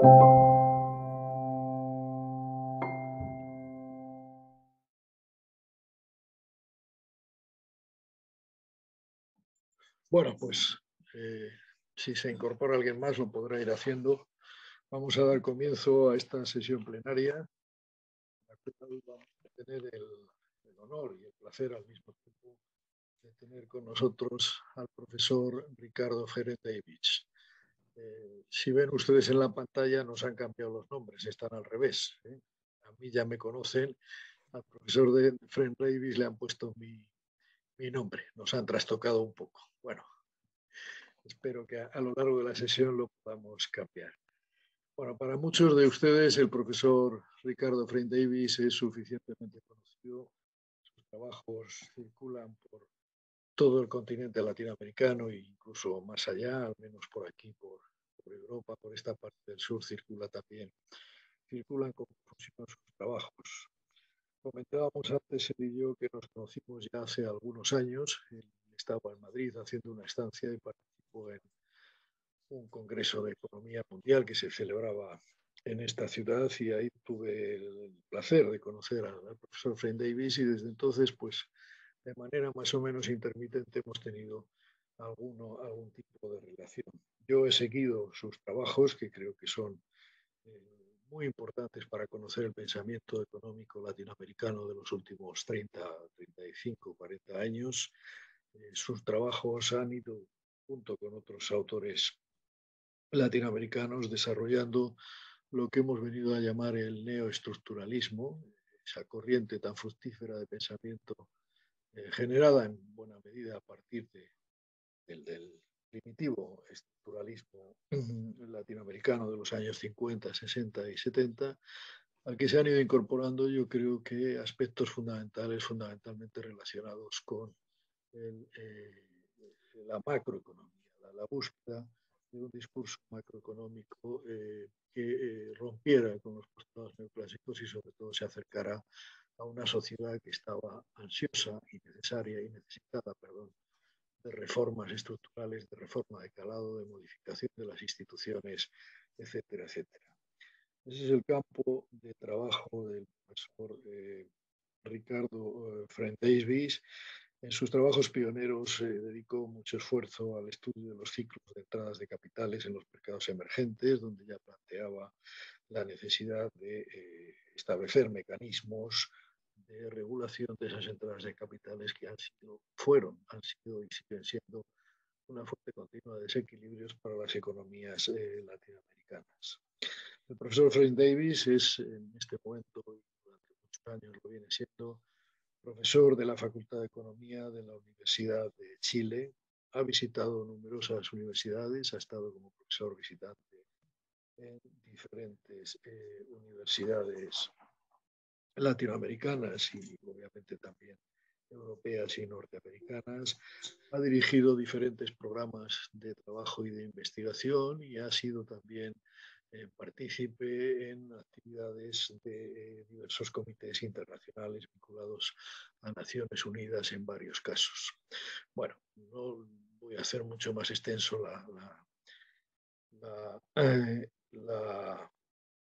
Bueno, pues si se incorpora alguien más lo podrá ir haciendo. Vamos a dar comienzo a esta sesión plenaria, en la cual vamos a tener el honor y el placer al mismo tiempo de tener con nosotros al profesor Ricardo Ferenc-Davis. Si ven ustedes en la pantalla, nos han cambiado los nombres, están al revés. A mí ya me conocen, al profesor de Ferenc-Davis le han puesto mi nombre, nos han trastocado un poco. Bueno, espero que a lo largo de la sesión lo podamos cambiar. Bueno, para muchos de ustedes el profesor Ricardo Ferenc-Davis es suficientemente conocido. Sus trabajos circulan por todo el continente latinoamericano e incluso más allá, al menos por aquí, por Europa, por esta parte del sur, circulan con profusión sus trabajos. Comentábamos antes él y yo que nos conocimos ya hace algunos años. Él estaba en Madrid haciendo una estancia y participó en un congreso de economía mundial que se celebraba en esta ciudad, y ahí tuve el placer de conocer al profesor Ferenc-Davis, y desde entonces, pues, de manera más o menos intermitente hemos tenido algún tipo de relación. Yo he seguido sus trabajos, que creo que son muy importantes para conocer el pensamiento económico latinoamericano de los últimos 30, 35, 40 años. Sus trabajos han ido, junto con otros autores latinoamericanos, desarrollando lo que hemos venido a llamar el neoestructuralismo, esa corriente tan fructífera de pensamiento generada en buena medida a partir del primitivo estructuralismo latinoamericano de los años 50, 60 y 70, al que se han ido incorporando, yo creo que aspectos fundamentales, fundamentalmente relacionados con el, la macroeconomía, la búsqueda de un discurso macroeconómico que rompiera con los postulados neoclásicos y sobre todo se acercara a una sociedad que estaba ansiosa y necesaria y necesitada, perdón, de reformas estructurales, de reforma de calado, de modificación de las instituciones, etcétera, etcétera. Ese es el campo de trabajo del profesor Ricardo Ferenc-Davis. En sus trabajos pioneros dedicó mucho esfuerzo al estudio de los ciclos de entradas de capitales en los mercados emergentes, donde ya planteaba la necesidad de establecer mecanismos de regulación de esas entradas de capitales que han sido y siguen siendo una fuente continua de desequilibrios para las economías latinoamericanas. El profesor Ferenc-Davis es en este momento, y durante muchos años lo viene siendo, profesor de la Facultad de Economía de la Universidad de Chile. Ha visitado numerosas universidades, ha estado como profesor visitante en diferentes universidades latinoamericanas y obviamente también europeas y norteamericanas. Ha dirigido diferentes programas de trabajo y de investigación y ha sido también partícipe en actividades de diversos comités internacionales vinculados a Naciones Unidas en varios casos. Bueno, no voy a hacer mucho más extenso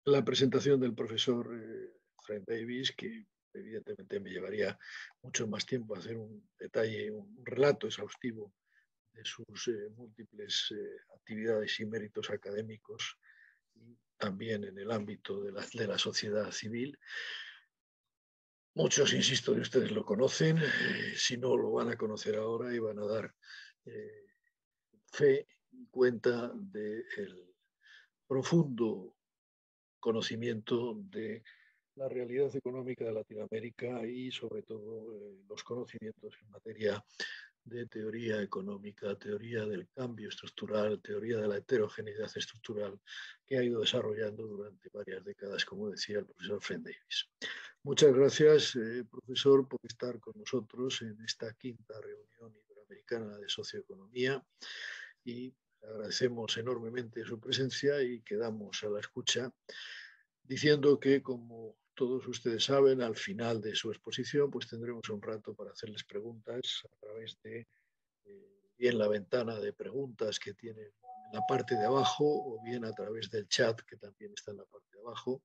la presentación del profesor Ferenc-Davis, que evidentemente me llevaría mucho más tiempo hacer un detalle, un relato exhaustivo de sus múltiples actividades y méritos académicos, y también en el ámbito de la sociedad civil. Muchos, insisto, de ustedes lo conocen, si no lo van a conocer ahora y van a dar fe y cuenta del profundo conocimiento de la realidad económica de Latinoamérica y sobre todo los conocimientos en materia de teoría económica, teoría del cambio estructural, teoría de la heterogeneidad estructural que ha ido desarrollando durante varias décadas, como decía el profesor Ferenc-Davis. Muchas gracias, profesor, por estar con nosotros en esta quinta reunión iberoamericana de socioeconomía, y agradecemos enormemente su presencia y quedamos a la escucha, diciendo que, como todos ustedes saben, al final de su exposición pues tendremos un rato para hacerles preguntas a través de bien la ventana de preguntas que tienen la parte de abajo o bien a través del chat, que también está en la parte de abajo.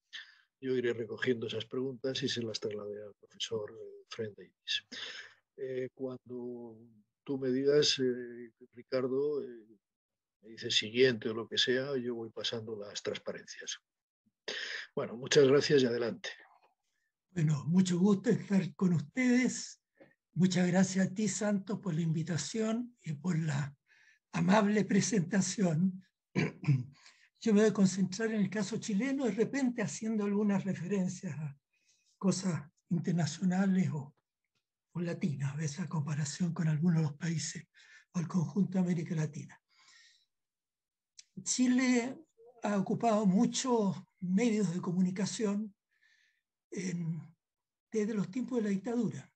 Yo iré recogiendo esas preguntas y se las trasladaré al profesor Fred Davis. Cuando tú me digas, Ricardo, me dices siguiente o lo que sea, yo voy pasando las transparencias. Bueno, muchas gracias y adelante. Bueno, mucho gusto estar con ustedes. Muchas gracias a ti, Santos, por la invitación y por la amable presentación. Yo me voy a concentrar en el caso chileno, de repente haciendo algunas referencias a cosas internacionales o latinas, a veces a comparación con algunos de los países o el conjunto de América Latina. Chile ha ocupado muchos medios de comunicación desde los tiempos de la dictadura.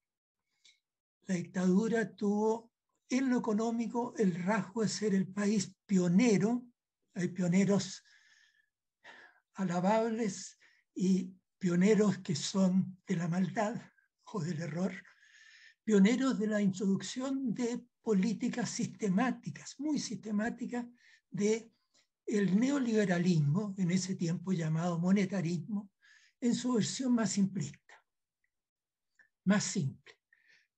La dictadura tuvo en lo económico el rasgo de ser el país pionero. Hay pioneros alabables y pioneros que son de la maldad o del error, pioneros de la introducción de políticas sistemáticas, muy sistemáticas, de el neoliberalismo, en ese tiempo llamado monetarismo, en su versión más simplista, más simple,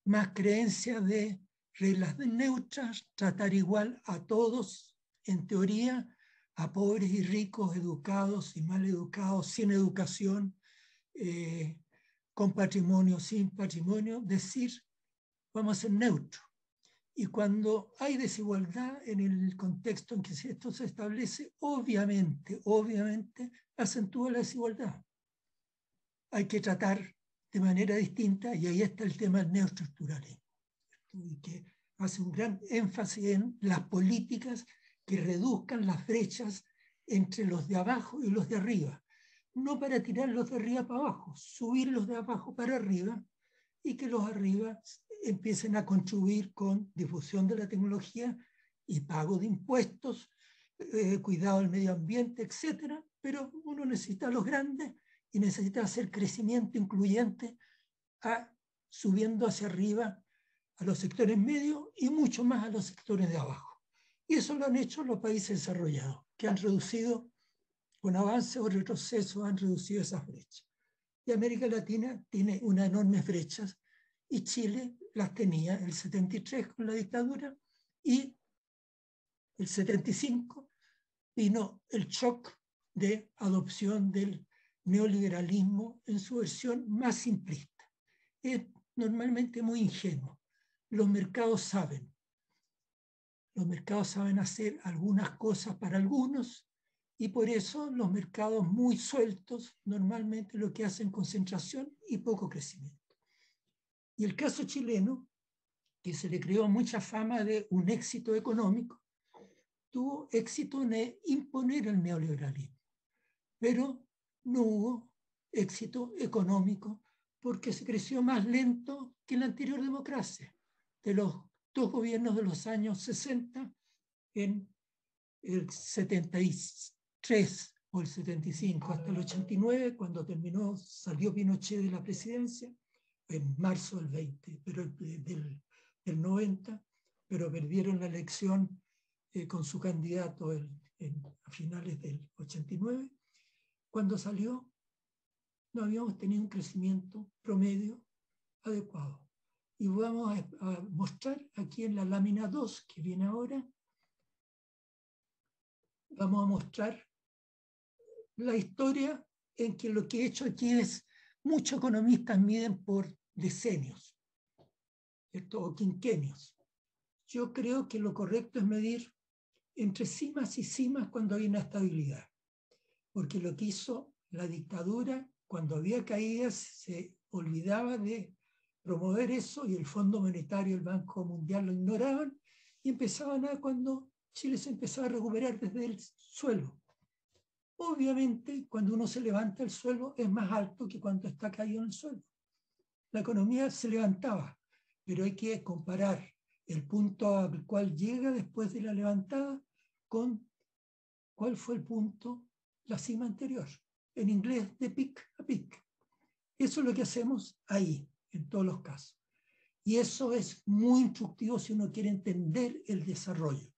más creencia de reglas neutras, tratar igual a todos, en teoría, a pobres y ricos, educados y mal educados, sin educación, con patrimonio, sin patrimonio, decir, vamos a ser neutros. Y cuando hay desigualdad en el contexto en que esto se establece, obviamente acentúa la desigualdad. Hay que tratar de manera distinta, y ahí está el tema del neoestructuralismo, y que hace un gran énfasis en las políticas que reduzcan las brechas entre los de abajo y los de arriba. No para tirar los de arriba para abajo, subir los de abajo para arriba, y que los arriba empiecen a contribuir con difusión de la tecnología y pago de impuestos, cuidado del medio ambiente, etc. Pero uno necesita a los grandes y necesita hacer crecimiento incluyente subiendo hacia arriba a los sectores medios y mucho más a los sectores de abajo. Y eso lo han hecho los países desarrollados, que han reducido, con avance o retroceso, han reducido esas brechas. Y América Latina tiene unas enormes brechas, y Chile las tenía el 73 con la dictadura, y el 75 vino el shock de adopción del neoliberalismo en su versión más simplista. Es normalmente muy ingenuo. Los mercados saben hacer algunas cosas para algunos, y por eso los mercados muy sueltos normalmente lo que hacen concentración y poco crecimiento. Y el caso chileno, que se le creó mucha fama de un éxito económico, tuvo éxito en imponer el neoliberalismo, pero no hubo éxito económico porque se creció más lento que en la anterior democracia. De los dos gobiernos de los años 60, en el 73 o el 75 hasta el 89, cuando salió Pinochet de la presidencia, en marzo del 20, pero del 90, pero perdieron la elección con su candidato a finales del 89. Cuando salió, no habíamos tenido un crecimiento promedio adecuado. Y vamos a mostrar aquí en la lámina 2, que viene ahora, vamos a mostrar la historia en que lo que he hecho aquí es, muchos economistas miden por decenios, ¿cierto? O quinquenios. Yo creo que lo correcto es medir entre cimas y cimas cuando hay una estabilidad, porque lo que hizo la dictadura, cuando había caídas, se olvidaba de promover eso, y el Fondo Monetario y el Banco Mundial lo ignoraban, y empezaban cuando Chile se empezaba a recuperar desde el suelo. Obviamente, cuando uno se levanta, el suelo es más alto que cuando está caído en el suelo. La economía se levantaba, pero hay que comparar el punto al cual llega después de la levantada con cuál fue el punto, la cima anterior. En inglés, de peak a peak. Eso es lo que hacemos ahí, en todos los casos. Y eso es muy instructivo si uno quiere entender el desarrollo.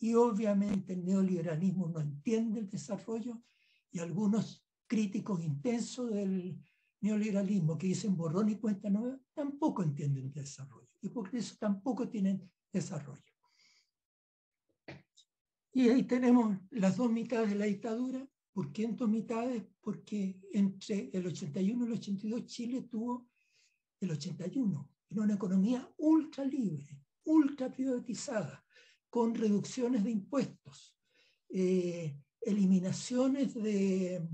Y obviamente el neoliberalismo no entiende el desarrollo, y algunos críticos intensos del neoliberalismo que dicen borrón y cuenta nueva tampoco entienden el desarrollo, y por eso tampoco tienen desarrollo. Y ahí tenemos las dos mitades de la dictadura. ¿Por qué en dos mitades? Porque entre el 81 y el 82 Chile tuvo el 81, era una economía ultra libre, ultra privatizada, con reducciones de impuestos, eliminaciones de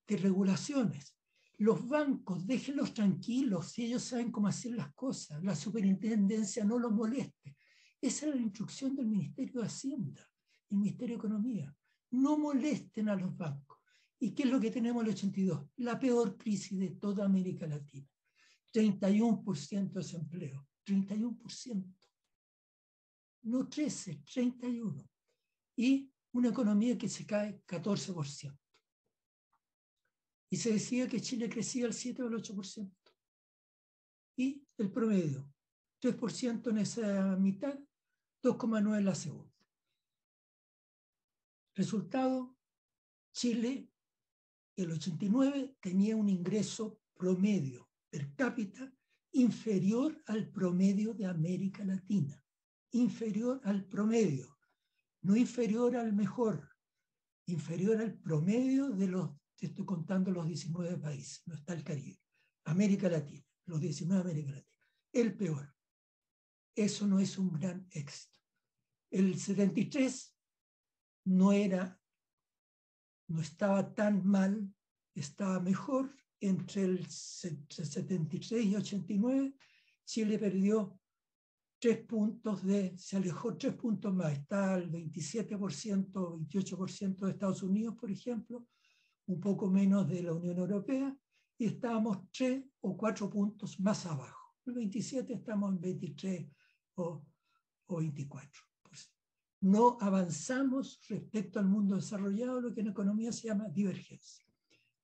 regulaciones. Los bancos, déjenlos tranquilos, si ellos saben cómo hacer las cosas, la superintendencia no los moleste. Esa era la instrucción del Ministerio de Hacienda, el Ministerio de Economía. No molesten a los bancos. ¿Y qué es lo que tenemos en el 82? La peor crisis de toda América Latina. 31% de desempleo, 31%. No 13, 31. Y una economía que se cae 14%. Y se decía que Chile crecía al 7 o al 8%. Y el promedio, 3% en esa mitad, 2,9% en la segunda. Resultado, Chile, el 89, tenía un ingreso promedio per cápita inferior al promedio de América Latina. Inferior al promedio, no inferior al mejor, inferior al promedio de los, te estoy contando los 19 países, no está el Caribe, América Latina, los 19 de América Latina, el peor. Eso no es un gran éxito. El 73 no estaba tan mal, estaba mejor. Entre el 73 y 89, Chile perdió 3 puntos, se alejó 3 puntos más. Está al 27%, 28% de Estados Unidos, por ejemplo, un poco menos de la Unión Europea, y estábamos 3 o 4 puntos más abajo. El 27 estamos en 23 o 24. Pues no avanzamos respecto al mundo desarrollado, lo que en economía se llama divergencia.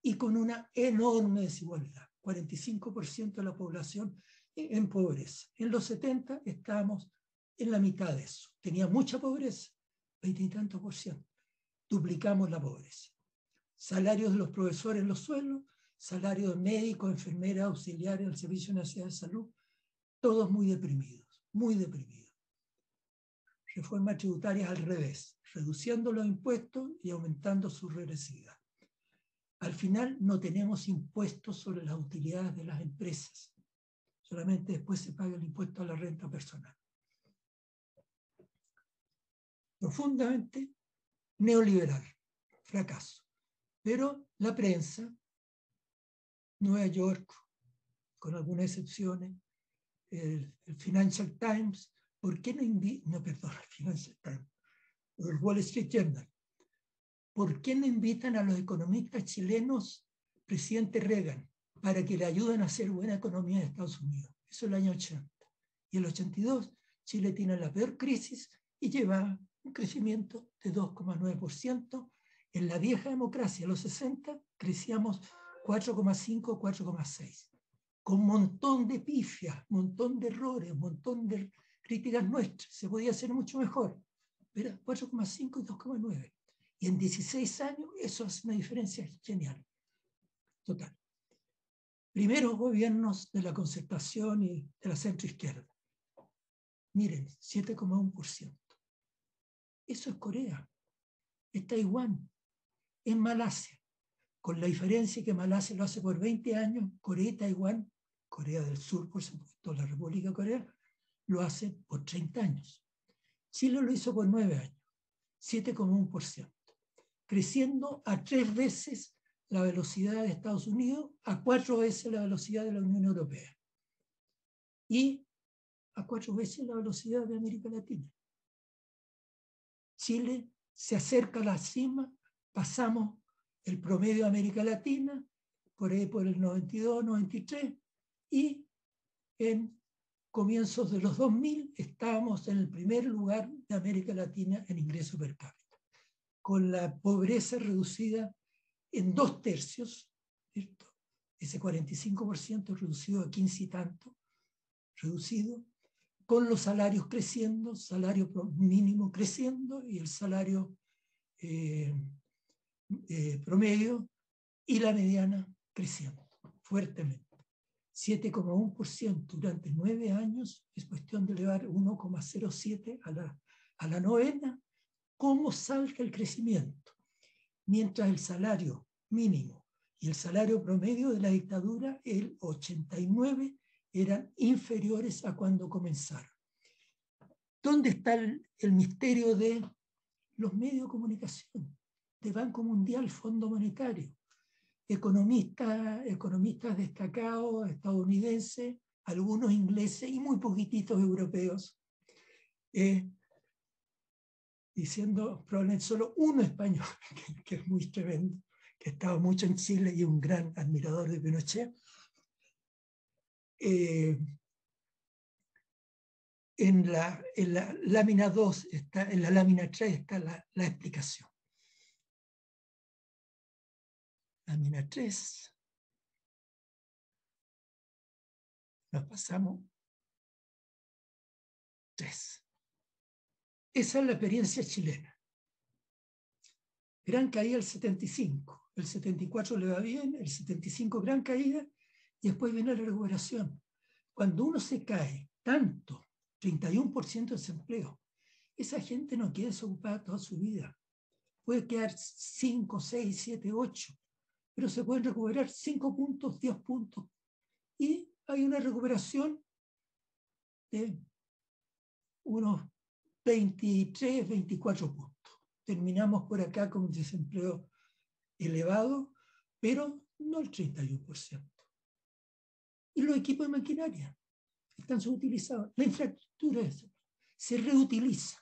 Y con una enorme desigualdad, 45% de la población en pobreza. En los 70 estábamos en la mitad de eso. Tenía mucha pobreza, 20 y tantos %. Duplicamos la pobreza. Salarios de los profesores en los suelos, salarios de médicos, enfermeras, auxiliares del Servicio Nacional de Salud, todos muy deprimidos, muy deprimidos. Reformas tributarias al revés, reduciendo los impuestos y aumentando su regresividad. Al final no tenemos impuestos sobre las utilidades de las empresas. Solamente después se paga el impuesto a la renta personal. Profundamente neoliberal, fracaso. Pero la prensa, Nueva York, con algunas excepciones, el Financial Times, ¿por qué no invita? El Financial Times, el Wall Street Journal, ¿por qué no invitan a los economistas chilenos, presidente Reagan, para que le ayuden a hacer buena economía de Estados Unidos? Eso es el año 80. Y el 82, Chile tiene la peor crisis y lleva un crecimiento de 2,9%. En la vieja democracia, los 60, crecíamos 4,5, 4,6. Con un montón de pifias, un montón de errores, un montón de críticas nuestras. Se podía hacer mucho mejor. Pero 4,5 y 2,9. Y en 16 años eso hace una diferencia genial. Total. Primeros gobiernos de la concertación y de la centroizquierda. Miren, 7,1%. Eso es Corea, es Taiwán, es Malasia. Con la diferencia que Malasia lo hace por 20 años, Corea y Taiwán, Corea del Sur, por supuesto, la República de Corea, lo hace por 30 años. Chile lo hizo por 9 años, 7,1%. Creciendo a 3 veces la velocidad de Estados Unidos, a 4 veces la velocidad de la Unión Europea y a 4 veces la velocidad de América Latina. Chile se acerca a la cima, pasamos el promedio de América Latina, por ahí por el 92, 93, y en comienzos de los 2000 estábamos en el primer lugar de América Latina en ingreso per cápita, con la pobreza reducida en 2/3, ¿cierto? Ese 45% reducido a 15 y tanto, reducido, con los salarios creciendo, salario mínimo creciendo y el salario promedio y la mediana creciendo fuertemente. 7,1% durante 9 años, es cuestión de elevar 1,07 a la novena. ¿Cómo salga el crecimiento? Mientras el salario mínimo y el salario promedio de la dictadura, el 89, eran inferiores a cuando comenzaron. ¿Dónde está el misterio de los medios de comunicación? De Banco Mundial, Fondo Monetario, economistas destacados estadounidenses, algunos ingleses y muy poquititos europeos, diciendo probablemente solo uno español, que es muy tremendo, que estaba mucho en Chile y un gran admirador de Pinochet. En la lámina 2, en la lámina 3 está la explicación. Lámina 3. Nos pasamos 3. Esa es la experiencia chilena. Gran caída el 75. El 74 le va bien, el 75 gran caída, y después viene la recuperación. Cuando uno se cae tanto, 31% de desempleo, esa gente no queda desocupada toda su vida. Puede quedar 5, 6, 7, 8, pero se pueden recuperar 5 puntos, 10 puntos. Y hay una recuperación de unos 23, 24 puntos. Terminamos por acá con un desempleo elevado, pero no el 31%. Y los equipos de maquinaria están subutilizados. La infraestructura se reutiliza.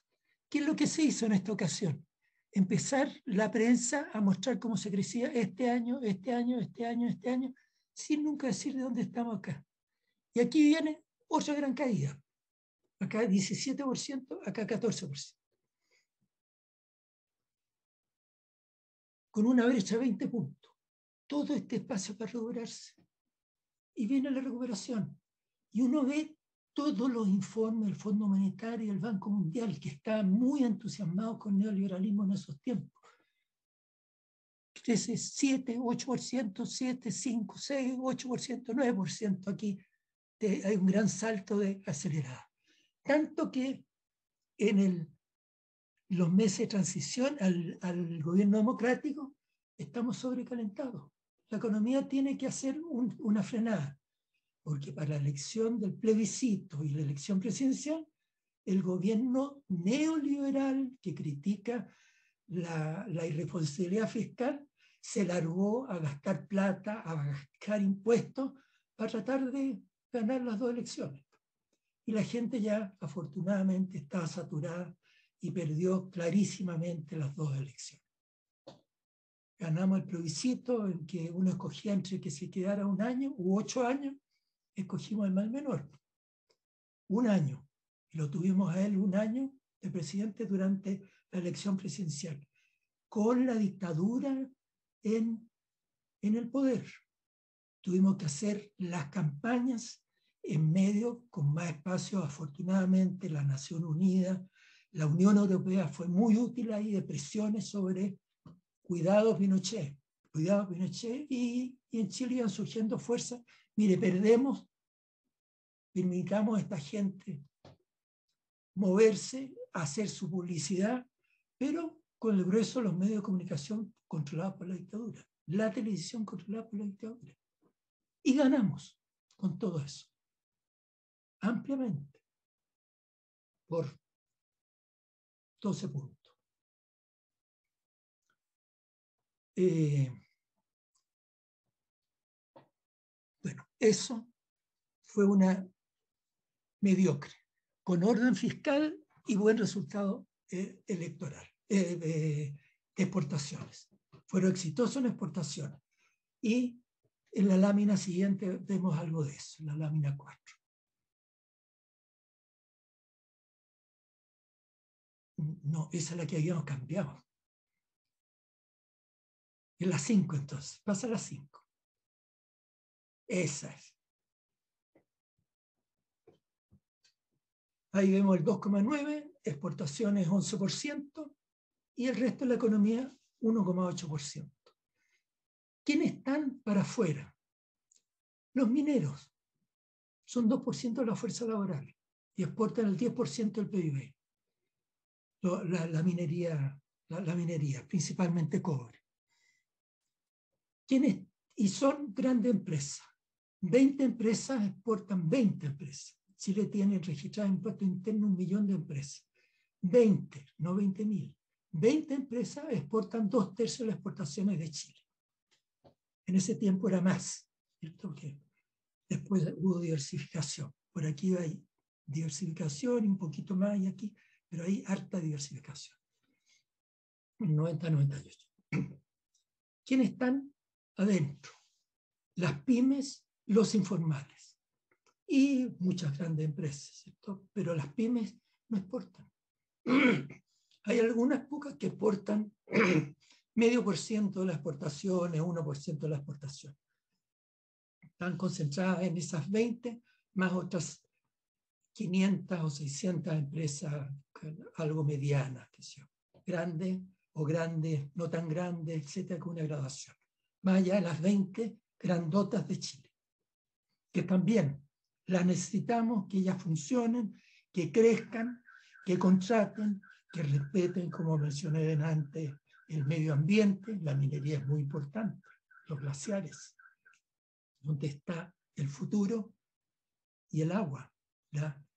¿Qué es lo que se hizo en esta ocasión? Empezar la prensa a mostrar cómo se crecía este año, sin nunca decir de dónde estamos acá. Y aquí viene otra gran caída. Acá 17%, acá 14%. Con una brecha de 20 puntos. Todo este espacio para recuperarse. Y viene la recuperación. Y uno ve todos los informes del Fondo Monetario y del Banco Mundial, que estaban muy entusiasmados con el neoliberalismo en esos tiempos. Crece 7, 8%, 7, 5, 6, 8%, 9%. Aquí hay un gran salto de acelerada. Tanto que en los meses de transición al gobierno democrático estamos sobrecalentados. La economía tiene que hacer una frenada, porque para la elección del plebiscito y la elección presidencial, el gobierno neoliberal que critica la irresponsabilidad fiscal se largó a gastar plata, a gastar impuestos para tratar de ganar las 2 elecciones. Y la gente ya afortunadamente estaba saturada y perdió clarísimamente las 2 elecciones. Ganamos el plebiscito en que uno escogía entre que se quedara 1 año u 8 años, escogimos el mal menor. 1 año. Y lo tuvimos a él 1 año de presidente durante la elección presidencial, con la dictadura en el poder. Tuvimos que hacer las campañas en medio con más espacio. Afortunadamente, la Nación Unida, la Unión Europea fue muy útil ahí de presiones sobre cuidado Pinochet, y en Chile iban surgiendo fuerzas. Mire, permitamos a esta gente moverse, hacer su publicidad, pero con el grueso de los medios de comunicación controlados por la dictadura, la televisión controlada por la dictadura. Y ganamos con todo eso, ampliamente, por 12 puntos. Bueno, eso fue una mediocre, con orden fiscal y buen resultado electoral, de exportaciones. Fueron exitosos en exportaciones. Y en la lámina siguiente vemos algo de eso, en la lámina 4. No, esa es la que habíamos cambiado. En la 5 entonces, pasa a la 5. Esa es. Ahí vemos el 2,9%, exportaciones 11% y el resto de la economía 1,8%. ¿Quiénes están para afuera? Los mineros. Son 2% de la fuerza laboral y exportan el 10% del PIB. La minería, principalmente cobre. ¿Quiénes? Y son grandes empresas. 20 empresas exportan 20 empresas. Chile tiene registrado en impuesto interno 1 millón de empresas. 20, no 20.000. 20 empresas exportan 2/3 de las exportaciones de Chile. En ese tiempo era más, ¿cierto? Que después hubo diversificación. Por aquí hay diversificación y un poquito más y aquí, pero hay harta diversificación. 90-98. ¿Quiénes están adentro? Las pymes, los informales y muchas grandes empresas, ¿cierto? Pero las pymes no exportan. Hay algunas pocas que exportan 0,5% de las exportaciones, 1% de la exportación. Están concentradas en esas 20, más otras 500 o 600 empresas, algo medianas, que sea, grandes o grandes, no tan grandes, etcétera, con una graduación. Más allá de las 20 grandotas de Chile, que también las necesitamos, que ellas funcionen, que crezcan, que contraten, que respeten, como mencioné antes, el medio ambiente. La minería es muy importante, los glaciares, donde está el futuro, y el agua,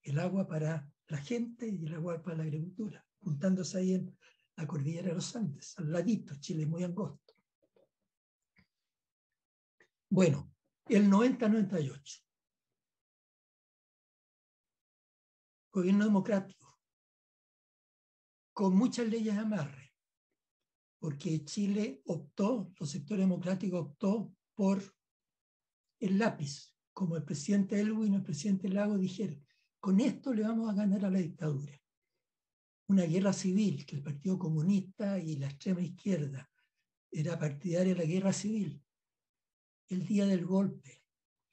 el agua para la gente y el agua para la agricultura, juntándose ahí en la cordillera de los Andes, al ladito. Chile es muy angosto. Bueno, el 90-98. Gobierno democrático, con muchas leyes de amarre, porque Chile optó, los sectores democráticos optó por el lápiz, como el presidente Elwin y el presidente Lago dijeron, con esto le vamos a ganar a la dictadura. Una guerra civil, que el Partido Comunista y la extrema izquierda era partidaria de la guerra civil. El día del golpe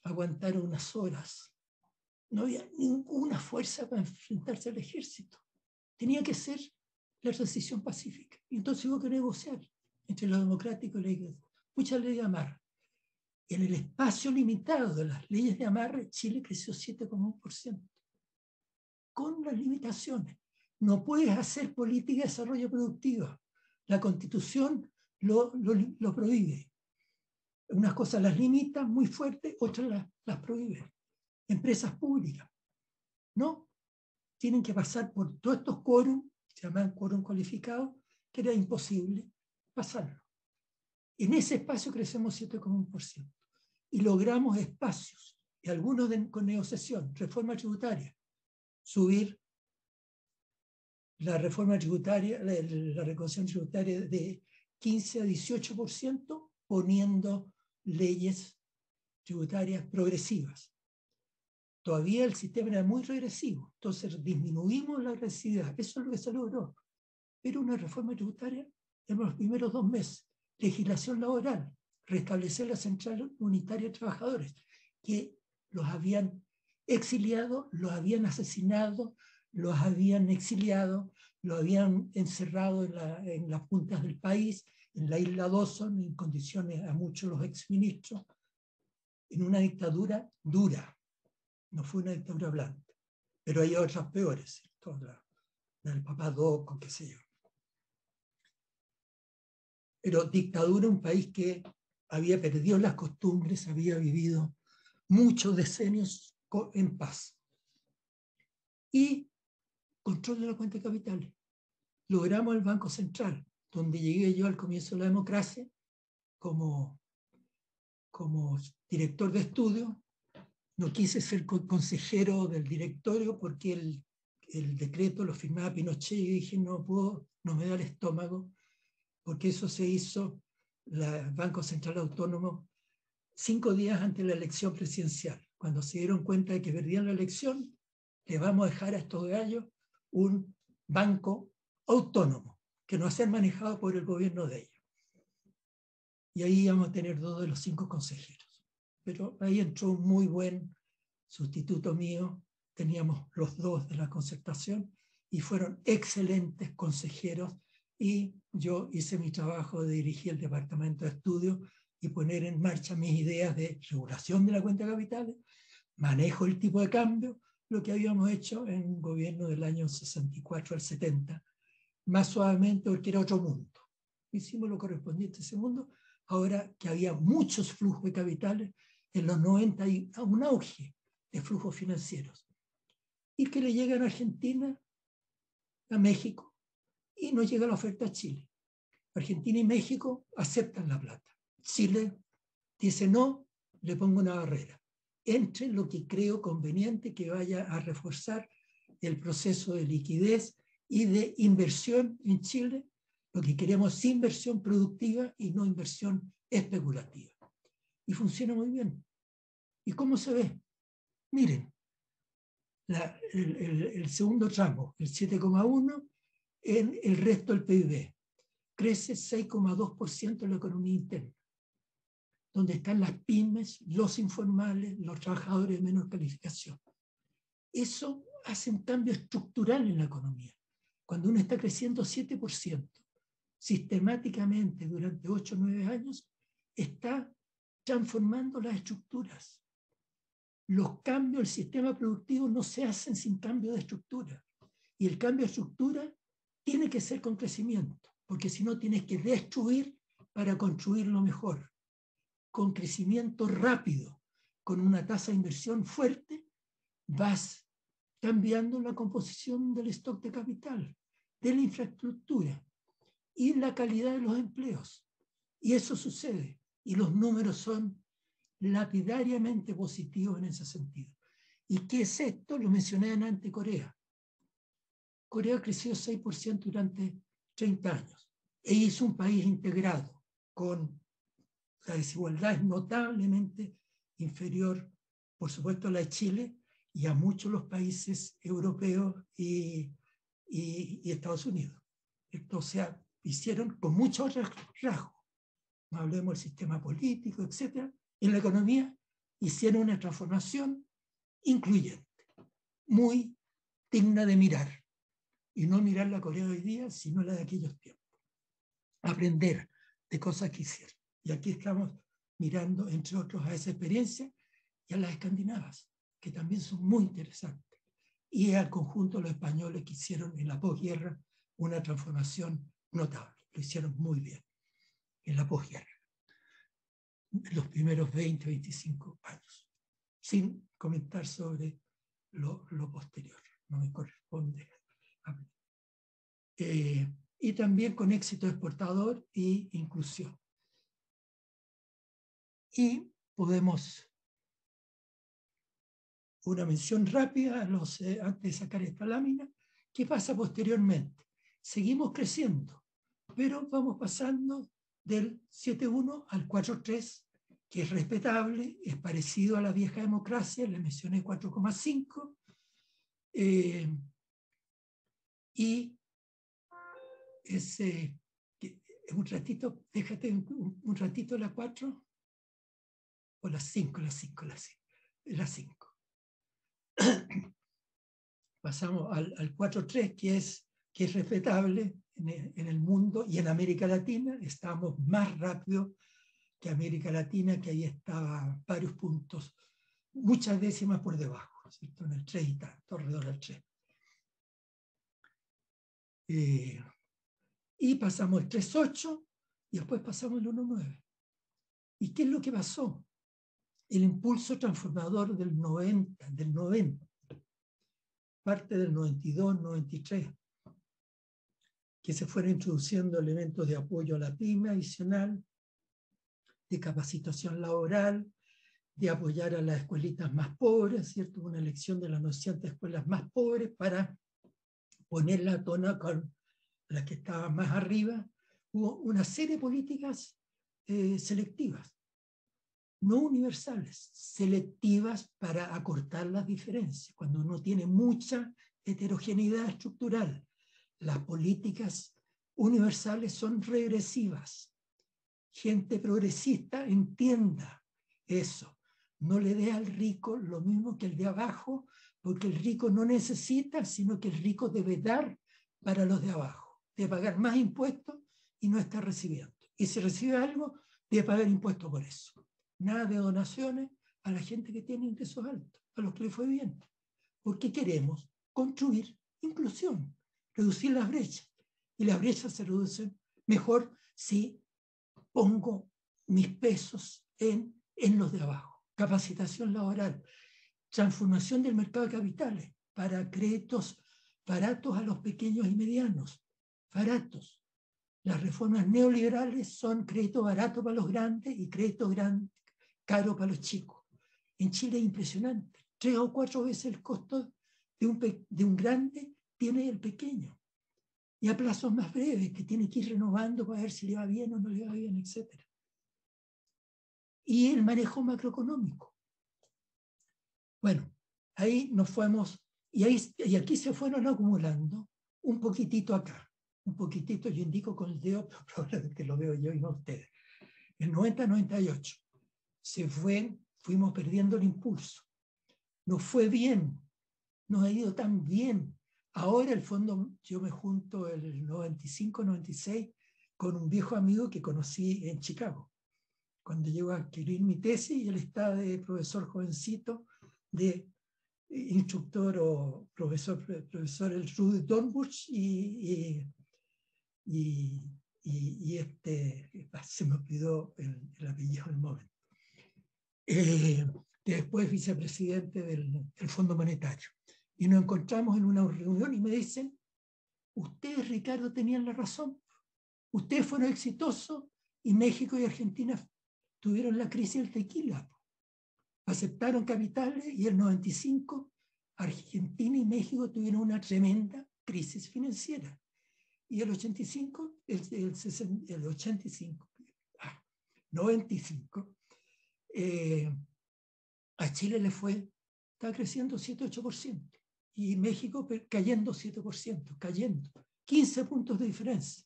aguantaron unas horas. No había ninguna fuerza para enfrentarse al ejército. Tenía que ser la transición pacífica. Y entonces hubo que negociar entre los democráticos y la iglesia. Muchas leyes de amarre. En el espacio limitado de las leyes de amarre, Chile creció 7,1%. Con las limitaciones. No puedes hacer política de desarrollo productiva. La Constitución lo prohíbe. Unas cosas las limita muy fuerte, otras las prohíbe. Empresas públicas, ¿no? Tienen que pasar por todos estos quórum, se llaman quórum cualificado, que era imposible pasarlo. En ese espacio crecemos 7,1%. Y logramos espacios, y algunos con negociación, reforma tributaria, subir la reforma tributaria, la recaudación tributaria de 15 a 18%, poniendo leyes tributarias progresivas. Todavía el sistema era muy regresivo, entonces disminuimos la agresividad. Eso es lo que se logró. Pero una reforma tributaria en los primeros 2 meses. Legislación laboral, restablecer la central unitaria de trabajadores, que los habían exiliado, los habían asesinado, los habían exiliado, los habían encerrado en las puntas del país, en la isla Dawson, en condiciones a muchos los exministros, en una dictadura dura. No fue una dictadura blanda, pero hay otras peores, ¿cierto? La del Papá Doco, qué sé yo. Pero dictadura, un país que había perdido las costumbres, había vivido muchos decenios en paz. Y control de la cuenta de capitales. Logramos el Banco Central, donde llegué yo al comienzo de la democracia como director de estudio. No quise ser consejero del directorio porque el decreto lo firmaba Pinochet y dije no puedo, no me da el estómago, porque eso se hizo el Banco Central Autónomo 5 días antes de la elección presidencial. Cuando se dieron cuenta de que perdían la elección, le vamos a dejar a estos gallos un banco autónomo que no va a ser manejado por el gobierno de ellos. Y ahí vamos a tener 2 de los 5 consejeros. Pero ahí entró un muy buen sustituto mío, teníamos los dos de la Concertación y fueron excelentes consejeros, y yo hice mi trabajo de dirigir el departamento de estudio y poner en marcha mis ideas de regulación de la cuenta de capitales, manejo del tipo de cambio, lo que habíamos hecho en un gobierno del año 64 al 70, más suavemente porque era otro mundo. Hicimos lo correspondiente a ese mundo. Ahora que había muchos flujos de capitales, en los 90 hay un auge de flujos financieros, y que le llegan a Argentina, a México, y no llega la oferta a Chile. Argentina y México aceptan la plata. Chile dice no, le pongo una barrera entre lo que creo conveniente que vaya a reforzar el proceso de liquidez y de inversión en Chile. Lo que queremos es inversión productiva y no inversión especulativa. Y funciona muy bien. ¿Y cómo se ve? Miren, el segundo tramo, el 7,1, en el resto del PIB. Crece 6,2% en la economía interna, donde están las pymes, los informales, los trabajadores de menor calificación. Eso hace un cambio estructural en la economía. Cuando uno está creciendo 7% sistemáticamente durante 8 o 9 años, está transformando las estructuras. Los cambios del sistema productivo no se hacen sin cambio de estructura. Y el cambio de estructura tiene que ser con crecimiento, porque si no tienes que destruir para construir lo mejor. Con crecimiento rápido, con una tasa de inversión fuerte, vas cambiando la composición del stock de capital, de la infraestructura y la calidad de los empleos. Y eso sucede. Y los números son lapidariamente positivos en ese sentido. ¿Y qué es esto? Lo mencioné antes, Corea. Corea creció 6% durante 30 años e hizo un país integrado con la desigualdad es notablemente inferior, por supuesto, a la de Chile y a muchos de los países europeos y Estados Unidos. Esto se hicieron con muchos otros rasgos. No hablemos del sistema político, etc. En la economía hicieron una transformación incluyente, muy digna de mirar. Y no mirar la Corea de hoy día, sino la de aquellos tiempos. Aprender de cosas que hicieron. Y aquí estamos mirando, entre otros, a esa experiencia y a las escandinavas, que también son muy interesantes. Y al conjunto de los españoles que hicieron en la posguerra una transformación notable. Lo hicieron muy bien en la posguerra, en los primeros 20, 25 años. Sin comentar sobre lo posterior. No me corresponde hablar. Y también con éxito exportador e inclusión. Y podemos, una mención rápida antes de sacar esta lámina, ¿qué pasa posteriormente? Seguimos creciendo, pero vamos pasando del 7.1 al 4.3, que es respetable, es parecido a la vieja democracia, le mencioné 4,5, y un ratito, déjate un ratito la 4, o las 5. Pasamos al 4.3, que es respetable en el mundo y en América Latina. Estamos más rápido que América Latina, que ahí estaba varios puntos, muchas décimas por debajo, ¿cierto? En el 3 y tanto, alrededor del 3. Y pasamos el 3.8 y después pasamos el 1.9. ¿Y qué es lo que pasó? El impulso transformador del 90, parte del 92, 93, que se fueron introduciendo elementos de apoyo a la pyme adicional, de capacitación laboral, de apoyar a las escuelitas más pobres, ¿cierto? Una elección de las 900 escuelas más pobres para poner la tona con las que estaban más arriba. Hubo una serie de políticas selectivas, no universales, selectivas para acortar las diferencias. Cuando uno tiene mucha heterogeneidad estructural, las políticas universales son regresivas. Gente progresista entienda eso. No le dé al rico lo mismo que el de abajo porque el rico no necesita, sino que el rico debe dar para los de abajo, debe pagar más impuestos y no está recibiendo. Y si recibe algo, debe pagar impuestos por eso. Nada de donaciones a la gente que tiene ingresos altos, a los que le fue bien. Porque queremos construir inclusión, reducir las brechas. Y las brechas se reducen mejor si pongo mis pesos en los de abajo. Capacitación laboral, transformación del mercado de capitales para créditos baratos a los pequeños y medianos, baratos. Las reformas neoliberales son crédito barato para los grandes y crédito caro para los chicos. En Chile es impresionante. 3 o 4 veces el costo de un grande tiene el pequeño. Y a plazos más breves, que tiene que ir renovando para ver si le va bien o no le va bien, etc. Y el manejo macroeconómico. Bueno, ahí nos fuimos, y aquí se fueron acumulando un poquitito acá. Un poquitito, yo indico con el dedo, probablemente lo veo yo y no ustedes. El 90-98 fuimos perdiendo el impulso. Nos fue bien, nos ha ido tan bien. Ahora el fondo, yo me junto el 95-96 con un viejo amigo que conocí en Chicago. Cuando llego a escribir mi tesis, y él está de profesor jovencito, de instructor o profesor el Rudy Dornbusch y se me olvidó el apellido del momento. Después vicepresidente del Fondo Monetario. Y nos encontramos en una reunión y me dicen, ustedes, Ricardo, tenían la razón. Ustedes fueron exitosos y México y Argentina tuvieron la crisis del tequila. Aceptaron capitales y el 95 Argentina y México tuvieron una tremenda crisis financiera. Y el 95, el 85, 95, a Chile le está creciendo 7-8%, y México cayendo 7%, cayendo, 15 puntos de diferencia.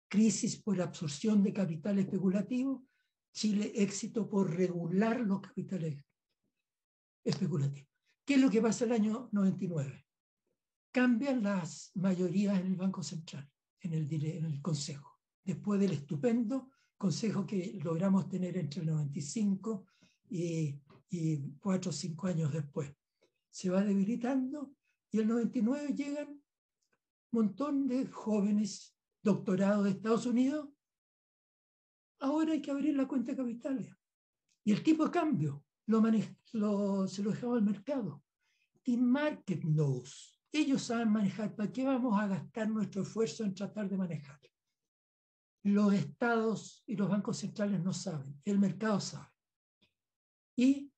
Crisis por absorción de capital especulativo, Chile éxito por regular los capitales especulativos. ¿Qué es lo que pasa el año 99? Cambian las mayorías en el Banco Central, en el Consejo, después del estupendo Consejo que logramos tener entre el 95 y 4 o 5 años después. Se va debilitando y el 99 llegan un montón de jóvenes doctorados de Estados Unidos. Ahora hay que abrir la cuenta de capitales. Y el tipo de cambio se lo dejaba al mercado. The market knows. Ellos saben manejar. ¿Para qué vamos a gastar nuestro esfuerzo en tratar de manejar? Los estados y los bancos centrales no saben. El mercado sabe. Y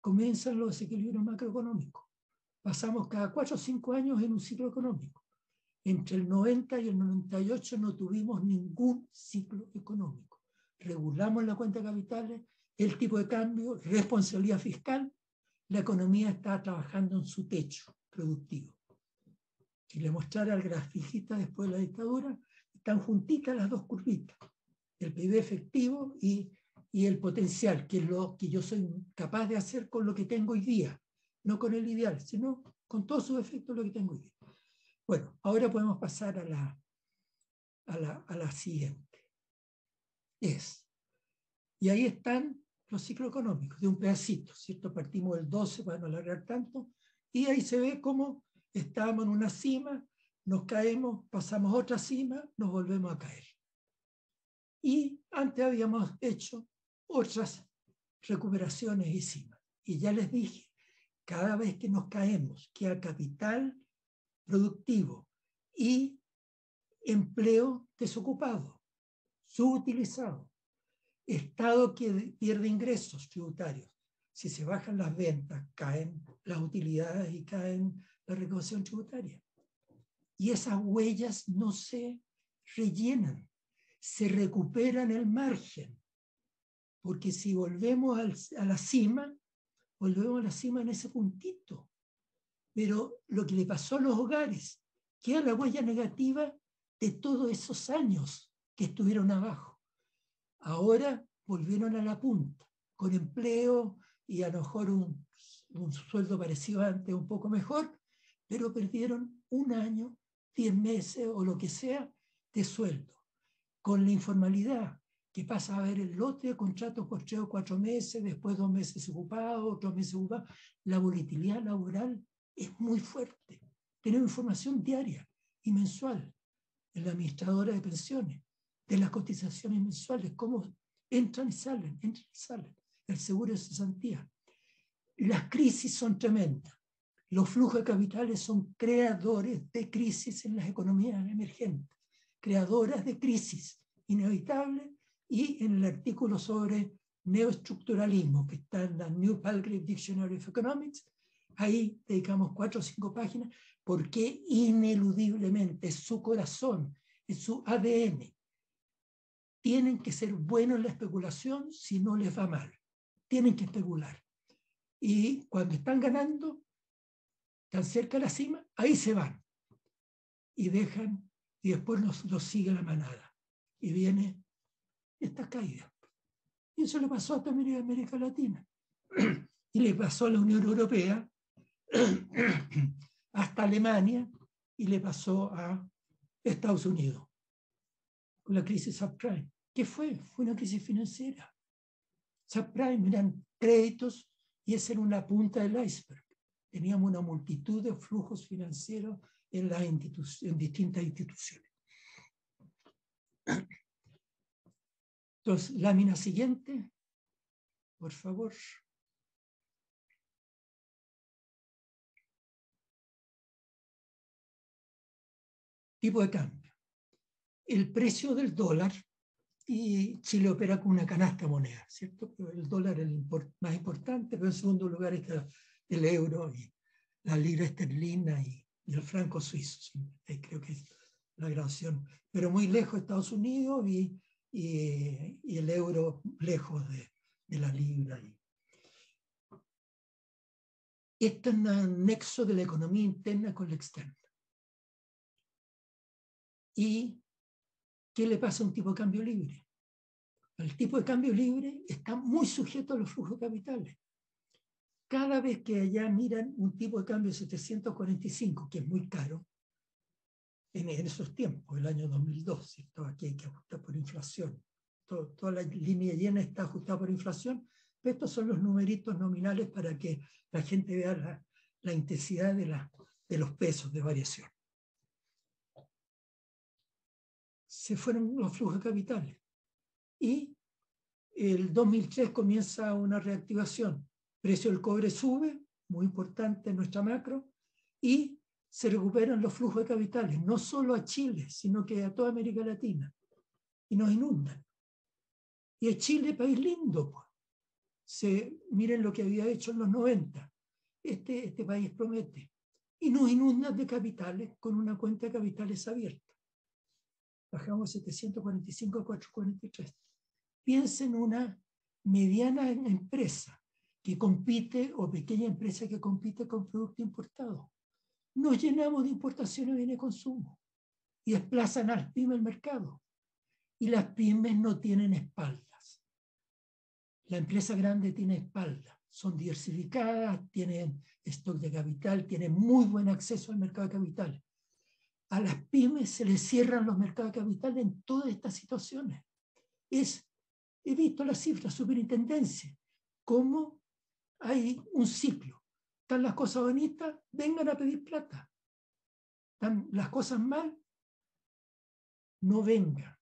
comienzan los desequilibrios macroeconómicos. Pasamos cada 4 o 5 años en un ciclo económico. Entre el 90 y el 98 no tuvimos ningún ciclo económico. Regulamos la cuenta de capitales, el tipo de cambio, responsabilidad fiscal, la economía está trabajando en su techo productivo. Si le mostrara al graficista después de la dictadura, están juntitas las dos curvitas, el PIB efectivo y el potencial, que es lo que yo soy capaz de hacer con lo que tengo hoy día, no con el ideal, sino con todos sus efectos lo que tengo hoy día. Bueno, ahora podemos pasar a la siguiente. Y ahí están los ciclos económicos, de un pedacito, ¿cierto? Partimos del 12 para no alargar tanto, y ahí se ve cómo estábamos en una cima, nos caemos, pasamos a otra cima, nos volvemos a caer. Y antes habíamos hecho otras recuperaciones y cimas. Y ya les dije, cada vez que nos caemos, que a capital productivo y empleo desocupado, subutilizado, Estado que pierde ingresos tributarios. Si se bajan las ventas, caen las utilidades y caen la recaudación tributaria. Y esas huellas no se rellenan, se recuperan el margen. Porque si volvemos a la cima, volvemos a la cima en ese puntito. Pero lo que le pasó a los hogares, queda la huella negativa de todos esos años que estuvieron abajo. Ahora volvieron a la punta, con empleo, y a lo mejor un sueldo parecido antes, un poco mejor, pero perdieron 1 año, 10 meses o lo que sea de sueldo. Con la informalidad, que pasa a ver el lote de contratos por 3 o 4 meses, después 2 meses ocupados, 2 meses ocupados, la volatilidad laboral es muy fuerte. Tenemos información diaria y mensual de la administradora de pensiones, de las cotizaciones mensuales, cómo entran y salen, el seguro de cesantía. Las crisis son tremendas. Los flujos de capitales son creadores de crisis en las economías emergentes, creadoras de crisis inevitables, y en el artículo sobre neoestructuralismo, que está en la New Palgrave Dictionary of Economics, ahí dedicamos 4 o 5 páginas, porque ineludiblemente es su corazón, es su ADN. Tienen que ser buenos en la especulación si no les va mal. Tienen que especular. Y cuando están ganando, tan cerca de la cima, ahí se van. Y dejan, y después los sigue la manada. Y viene esta caída. Y eso le pasó a también a América Latina. Y le pasó a la Unión Europea, hasta Alemania, y le pasó a Estados Unidos, con la crisis subprime. ¿Qué fue? Fue una crisis financiera. Subprime eran créditos y esa era una punta del iceberg. Teníamos una multitud de flujos financieros en distintas instituciones. Entonces, lámina siguiente, por favor. Tipo de cambio. El precio del dólar, y Chile opera con una canasta de moneda, ¿cierto? El dólar es el más importante, pero en segundo lugar está el euro y la libra esterlina y el franco suizo. ¿Sí? Creo que es la grabación. Pero muy lejos de Estados Unidos y el euro lejos de la libra. Esto es un nexo de la economía interna con la externa. ¿Y qué le pasa a un tipo de cambio libre? El tipo de cambio libre está muy sujeto a los flujos de capitales. Cada vez que allá miran un tipo de cambio 745, que es muy caro, en esos tiempos, el año 2002, ¿cierto? Aquí hay que ajustar por inflación. Toda la línea llena está ajustada por inflación, pero estos son los numeritos nominales para que la gente vea la intensidad de los pesos de variación. Se fueron los flujos de capitales. Y el 2003 comienza una reactivación. Precio del cobre sube, muy importante en nuestra macro, y se recuperan los flujos de capitales, no solo a Chile, sino que a toda América Latina, y nos inundan. Y es Chile, país lindo, pues. Miren lo que había hecho en los 90. Este país promete. Y nos inundan de capitales con una cuenta de capitales abierta. Bajamos 745 a 443. Piensa en una mediana empresa que compite, o pequeña empresa que compite con producto importado. Nos llenamos de importaciones de bienes de consumo y desplazan a las pymes al mercado. Y las pymes no tienen espaldas. La empresa grande tiene espaldas, son diversificadas, tienen stock de capital, tienen muy buen acceso al mercado de capital. A las pymes se les cierran los mercados de capital en todas estas situaciones. He visto las cifras, superintendencia, cómo hay un ciclo. Están las cosas bonitas, vengan a pedir plata. Están las cosas mal, no vengan,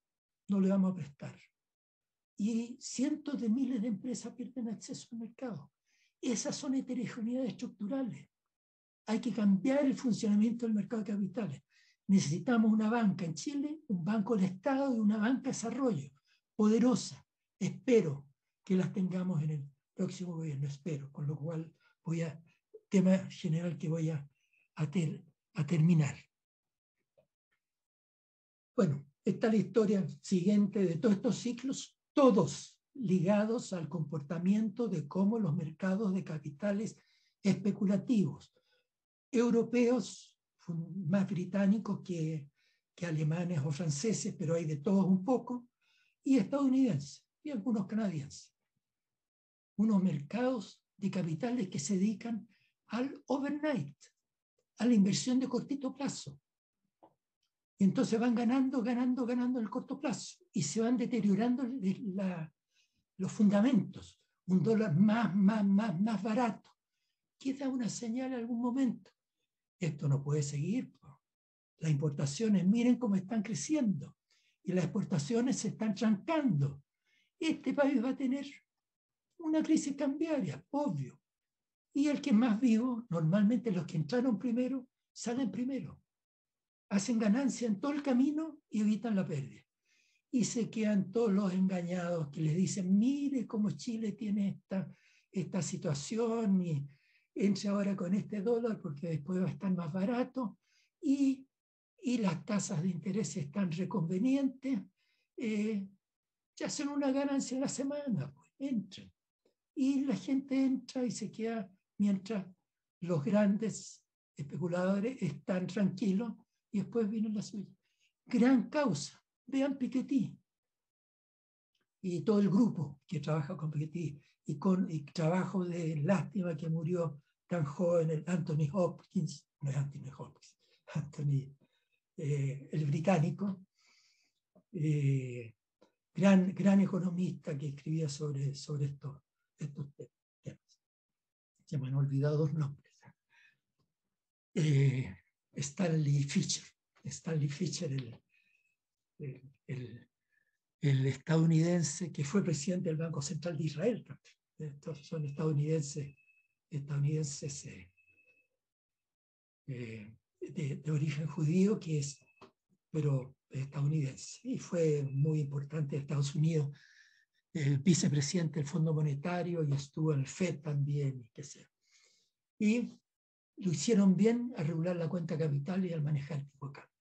no le vamos a prestar. Y cientos de miles de empresas pierden acceso al mercado. Esas son heterogeneidades estructurales. Hay que cambiar el funcionamiento del mercado de capitales. Necesitamos una banca en Chile, un banco del Estado y una banca de desarrollo poderosa. Espero que las tengamos en el próximo gobierno, espero. Con lo cual tema general que voy a terminar. Bueno, esta es la historia siguiente de todos estos ciclos, todos ligados al comportamiento de cómo los mercados de capitales especulativos, europeos, más británicos que alemanes o franceses, pero hay de todos un poco, y estadounidenses y algunos canadienses. Unos mercados de capitales que se dedican al overnight, a la inversión de cortito plazo. Y entonces van ganando en el corto plazo y se van deteriorando los fundamentos. Un dólar más barato, que da una señal en algún momento. Esto no puede seguir. Las importaciones, miren cómo están creciendo y las exportaciones se están trancando. Este país va a tener una crisis cambiaria, obvio. Y el que es más vivo, normalmente los que entraron primero, salen primero. Hacen ganancia en todo el camino y evitan la pérdida. Y se quedan todos los engañados que les dicen, mire cómo Chile tiene esta situación y entre ahora con este dólar porque después va a estar más barato y las tasas de interés están reconvenientes. Ya hacen una ganancia en la semana, pues entren. Y la gente entra y se queda mientras los grandes especuladores están tranquilos y después viene la suya. Gran causa. Vean Piketty y todo el grupo que trabaja con Piketty y trabajo de lástima que murió tan joven el Anthony Hopkins, no es Anthony Hopkins, Anthony, el británico, gran economista que escribía sobre estos temas. Se me han olvidado dos nombres. Stanley Fischer, el estadounidense que fue presidente del Banco Central de Israel. Estos son estadounidenses de origen judío, pero estadounidense. Y fue muy importante en Estados Unidos, el vicepresidente del Fondo Monetario, y estuvo en el FED también, y qué sé. Y lo hicieron bien al regular la cuenta capital y al manejar el tipo de cambio.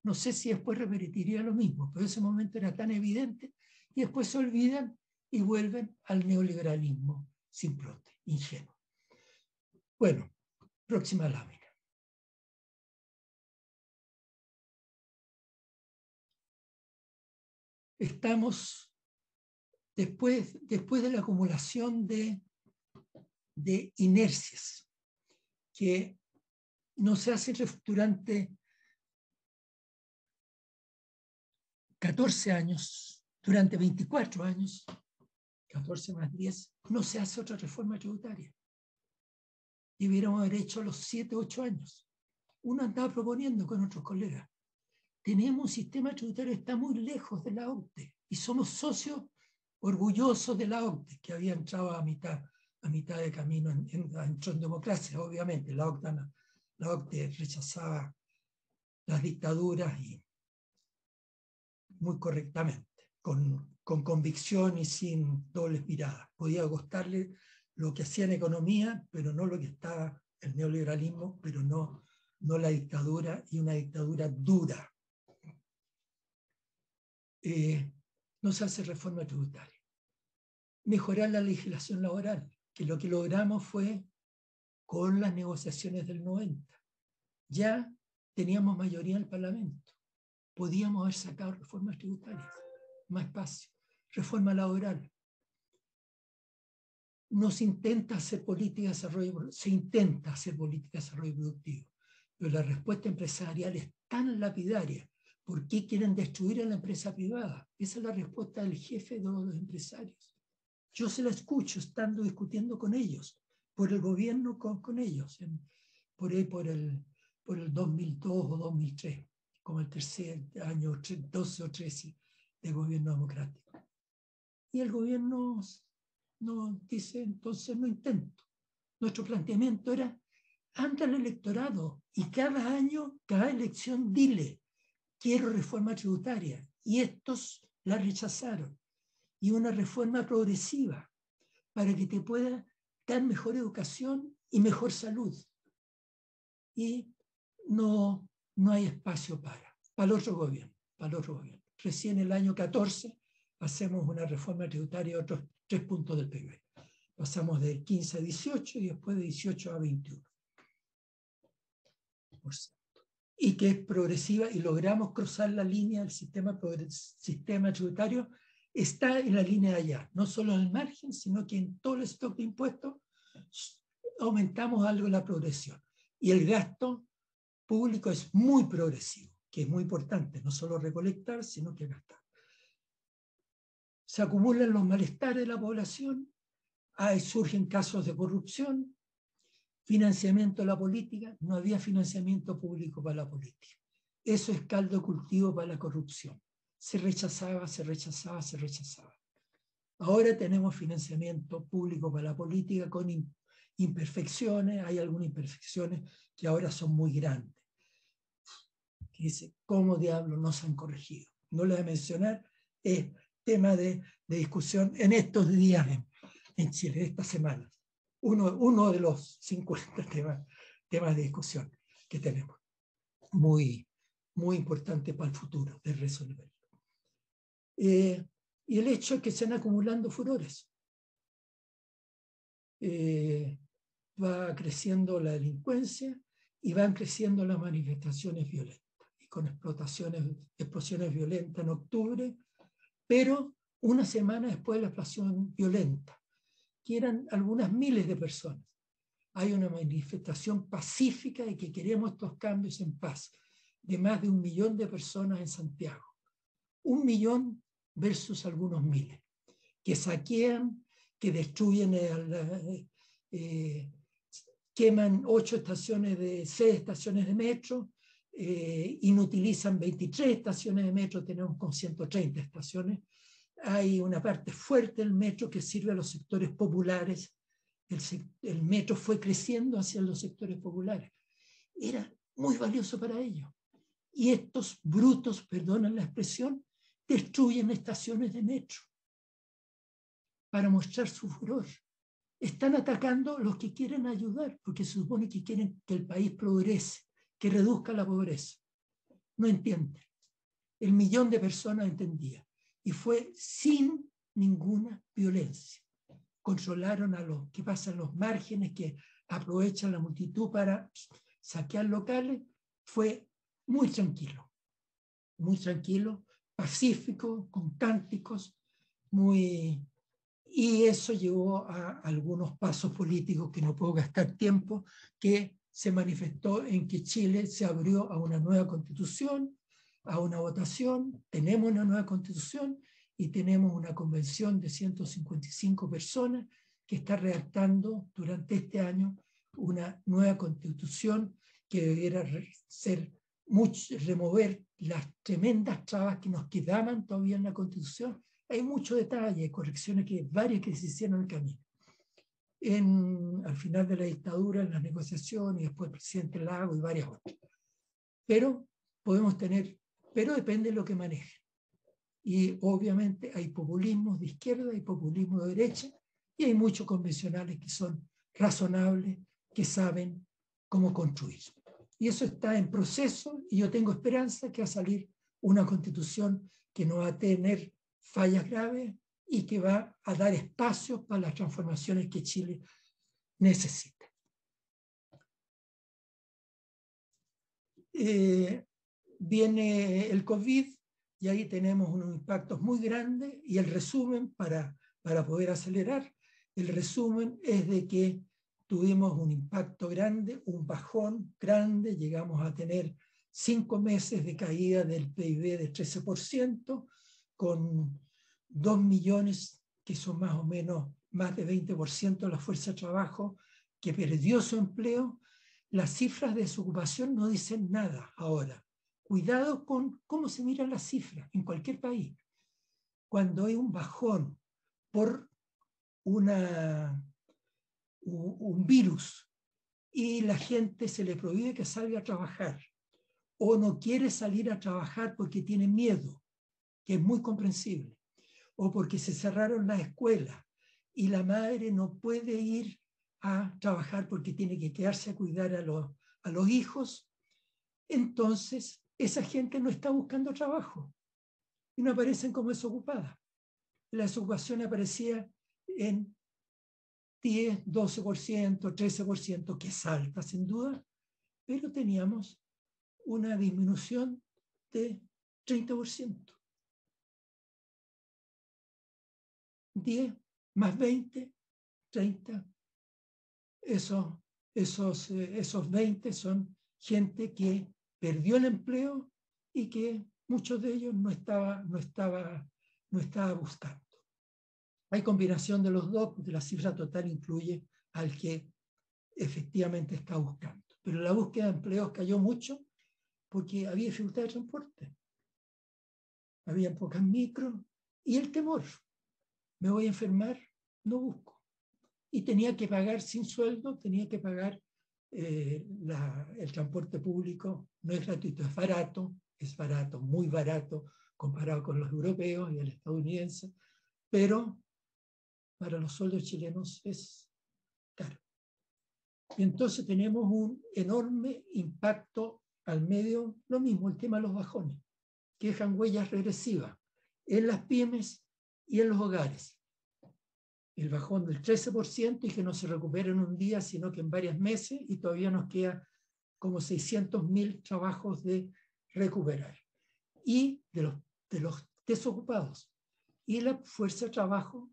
No sé si después repetiría lo mismo, pero ese momento era tan evidente y después se olvidan y vuelven al neoliberalismo simplote, ingenuo. Bueno, próxima lámina. Estamos después de la acumulación de inercias que no se hacen durante 14 años, durante 24 años, 14 más 10, no se hace otra reforma tributaria. Debiéramos haber hecho a los 7, 8 años. Uno andaba proponiendo con otros colegas. Tenemos un sistema tributario que está muy lejos de la OCDE y somos socios orgullosos de la OCDE, que había entrado a mitad de camino, entró en democracia, obviamente. La OCDE rechazaba las dictaduras y muy correctamente, con convicción y sin dobles miradas. Podía gustarle lo que hacía en economía, pero no lo que estaba el neoliberalismo, pero no la dictadura, y una dictadura dura. No se hace reforma tributaria. Mejorar la legislación laboral, que lo que logramos fue con las negociaciones del 90. Ya teníamos mayoría en el Parlamento. Podíamos haber sacado reformas tributarias, más espacio. Reforma laboral. Se intenta hacer política de desarrollo productivo, pero la respuesta empresarial es tan lapidaria. ¿Por qué quieren destruir a la empresa privada? Esa es la respuesta del jefe de los empresarios. Yo se la escucho estando discutiendo con ellos, por el gobierno con ellos, por el 2002 o 2003, como el tercer año 12 o 13 de gobierno democrático. Y el gobierno no dice, entonces no intento. Nuestro planteamiento era, anda al electorado y cada año, cada elección, dile, quiero reforma tributaria. Y estos la rechazaron. Y una reforma progresiva para que te pueda dar mejor educación y mejor salud. Y no hay espacio para el otro gobierno. Recién el año 14 hacemos una reforma tributaria de otros 3 puntos del PIB. Pasamos de 15 a 18 y después de 18 a 21%. Y que es progresiva y logramos cruzar la línea del sistema tributario está en la línea de allá, no solo en el margen, sino que en todo el stock de impuestos aumentamos algo la progresión. Y el gasto público es muy progresivo, que es muy importante, no solo recolectar, sino que gastar. Se acumulan los malestares de la población, surgen casos de corrupción, financiamiento de la política, no había financiamiento público para la política. Eso es caldo de cultivo para la corrupción. Se rechazaba, se rechazaba, se rechazaba. Ahora tenemos financiamiento público para la política con imperfecciones, hay algunas imperfecciones que ahora son muy grandes. Que dice, ¿cómo diablos no se han corregido? No le voy a mencionar, es tema de discusión en estos días en Chile, estas semanas. Uno de los 50 temas de discusión que tenemos. Muy, muy importante para el futuro de resolverlo. Y el hecho es que se han acumulando furores. Va creciendo la delincuencia y van creciendo las manifestaciones violentas. Y con explosiones violentas en octubre, pero una semana después de la explosión violenta, que eran algunas miles de personas. Hay una manifestación pacífica de que queremos estos cambios en paz, de más de 1 millón de personas en Santiago. 1 millón versus algunos miles, que saquean, que destruyen, queman 6 estaciones de metro, inutilizan 23 estaciones de metro, tenemos con 130 estaciones. Hay una parte fuerte del metro que sirve a los sectores populares. El metro fue creciendo hacia los sectores populares. Era muy valioso para ellos. Y estos brutos, perdonan la expresión, destruyen estaciones de metro para mostrar su furor. Están atacando a los que quieren ayudar, porque se supone que quieren que el país progrese, que reduzca la pobreza. No entienden. 1 millón de personas entendía. Y fue sin ninguna violencia. Controlaron a los que pasan los márgenes, que aprovechan la multitud para saquear locales. Fue muy tranquilo, pacífico, con cánticos, y eso llevó a algunos pasos políticos que no puedo gastar tiempo, que se manifestó en que Chile se abrió a una nueva constitución, a una votación. Tenemos una nueva constitución y tenemos una convención de 155 personas que está redactando durante este año una nueva constitución que debiera remover las tremendas trabas que nos quedaban todavía en la constitución. Hay mucho detalle, correcciones varias que se hicieron en el camino. Al final de la dictadura, en las negociaciones, y después el presidente Lago y varias otras. Pero depende de lo que manejen. Y obviamente hay populismos de izquierda y populismo de derecha, y hay muchos convencionales que son razonables, que saben cómo construir. Y eso está en proceso, y yo tengo esperanza que va a salir una constitución que no va a tener fallas graves y que va a dar espacio para las transformaciones que Chile necesita. Viene el COVID y ahí tenemos unos impactos muy grandes, y el resumen para poder acelerar, el resumen es de que tuvimos un impacto grande, un bajón grande, llegamos a tener 5 meses de caída del PIB de 13%, con 2 millones, que son más o menos más de 20% de la fuerza de trabajo que perdió su empleo. Las cifras de desocupación no dicen nada ahora. Cuidado con cómo se miran las cifras en cualquier país. Cuando hay un bajón por un virus y la gente se le prohíbe que salga a trabajar, o no quiere salir a trabajar porque tiene miedo, que es muy comprensible, o porque se cerraron las escuelas y la madre no puede ir a trabajar porque tiene que quedarse a cuidar a los hijos, entonces esa gente no está buscando trabajo y no aparecen como desocupadas. La desocupación aparecía en 10, 12%, 13%, que es alta sin duda, pero teníamos una disminución de 30%. 10 más 20, 30. Esos 20 son gente que perdió el empleo y que muchos de ellos no estaba buscando. Hay combinación de los dos, porque la cifra total incluye al que efectivamente está buscando. Pero la búsqueda de empleos cayó mucho porque había dificultad de transporte. Había pocas micros y el temor. Me voy a enfermar, no busco. Y tenía que pagar sin sueldo, tenía que pagar el transporte público. No es gratuito, es barato, muy barato comparado con los europeos y el estadounidense, pero para los sueldos chilenos es caro. Y entonces tenemos un enorme impacto al medio, lo mismo, el tema de los bajones, que dejan huellas regresivas en las pymes y en los hogares. El bajón del 13% y que no se recupera en un día, sino que en varios meses, y todavía nos queda como 600.000 trabajos de recuperar. Y de los desocupados. Y la fuerza de trabajo,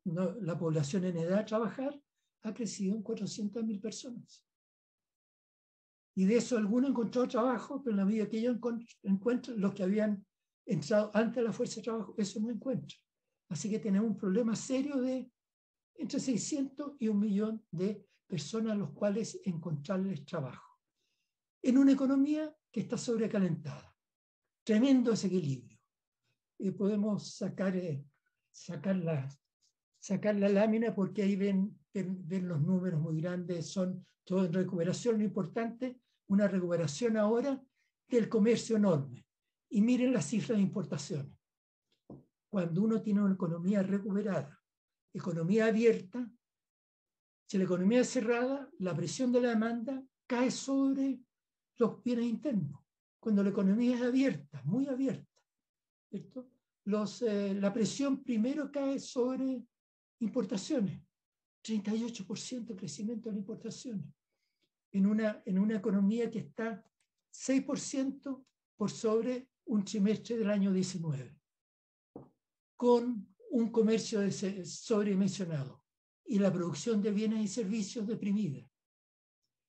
la población en edad de trabajar, ha crecido en 400.000 personas. Y de eso algunos encontrado trabajo, pero en la medida que ellos encuentran, los que habían entrado antes de la fuerza de trabajo, eso no encuentran. Así que tenemos un problema serio de entre 600 y 1 millón de personas a los cuales encontrarles trabajo. En una economía que está sobrecalentada. Tremendo desequilibrio. Podemos sacar la lámina porque ahí ven los números muy grandes, son todo en recuperación. Lo importante, una recuperación ahora del comercio enorme. Y miren las cifras de importaciones. Cuando uno tiene una economía recuperada, economía abierta, si la economía es cerrada, la presión de la demanda cae sobre los bienes internos. Cuando la economía es abierta, muy abierta, ¿cierto? La presión primero cae sobre importaciones, 38% de crecimiento en importaciones, en una economía que está 6% por sobre un trimestre del año 19, con un comercio sobredimensionado y la producción de bienes y servicios deprimida,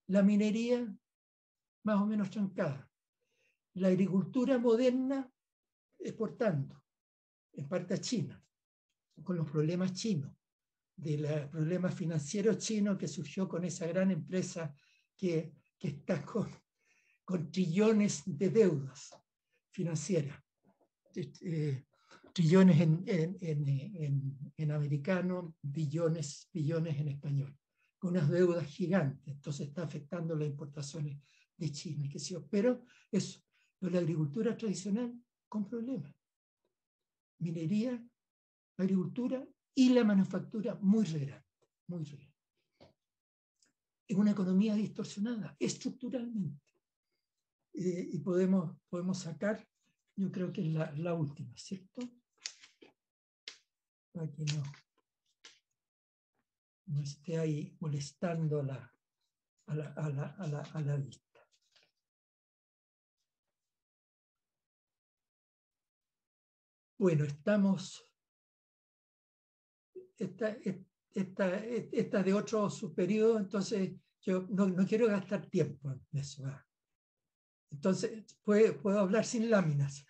la minería más o menos trancada, la agricultura moderna exportando, en parte a China, con los problemas chinos, de los problemas financieros chinos que surgió con esa gran empresa que está con trillones de deudas financieras, trillones en americano, billones en español, con unas deudas gigantes. Entonces está afectando las importaciones de China, qué sé yo. Pero eso, la agricultura tradicional con problemas. Minería, agricultura y la manufactura muy relevante, muy relevante. Es una economía distorsionada estructuralmente. Y podemos sacar, yo creo que es la última, ¿cierto? Aquí no esté ahí molestando a la vista. Bueno, estamos... Esta de otro subperiodo, entonces yo no quiero gastar tiempo en eso. Entonces, puedo hablar sin láminas.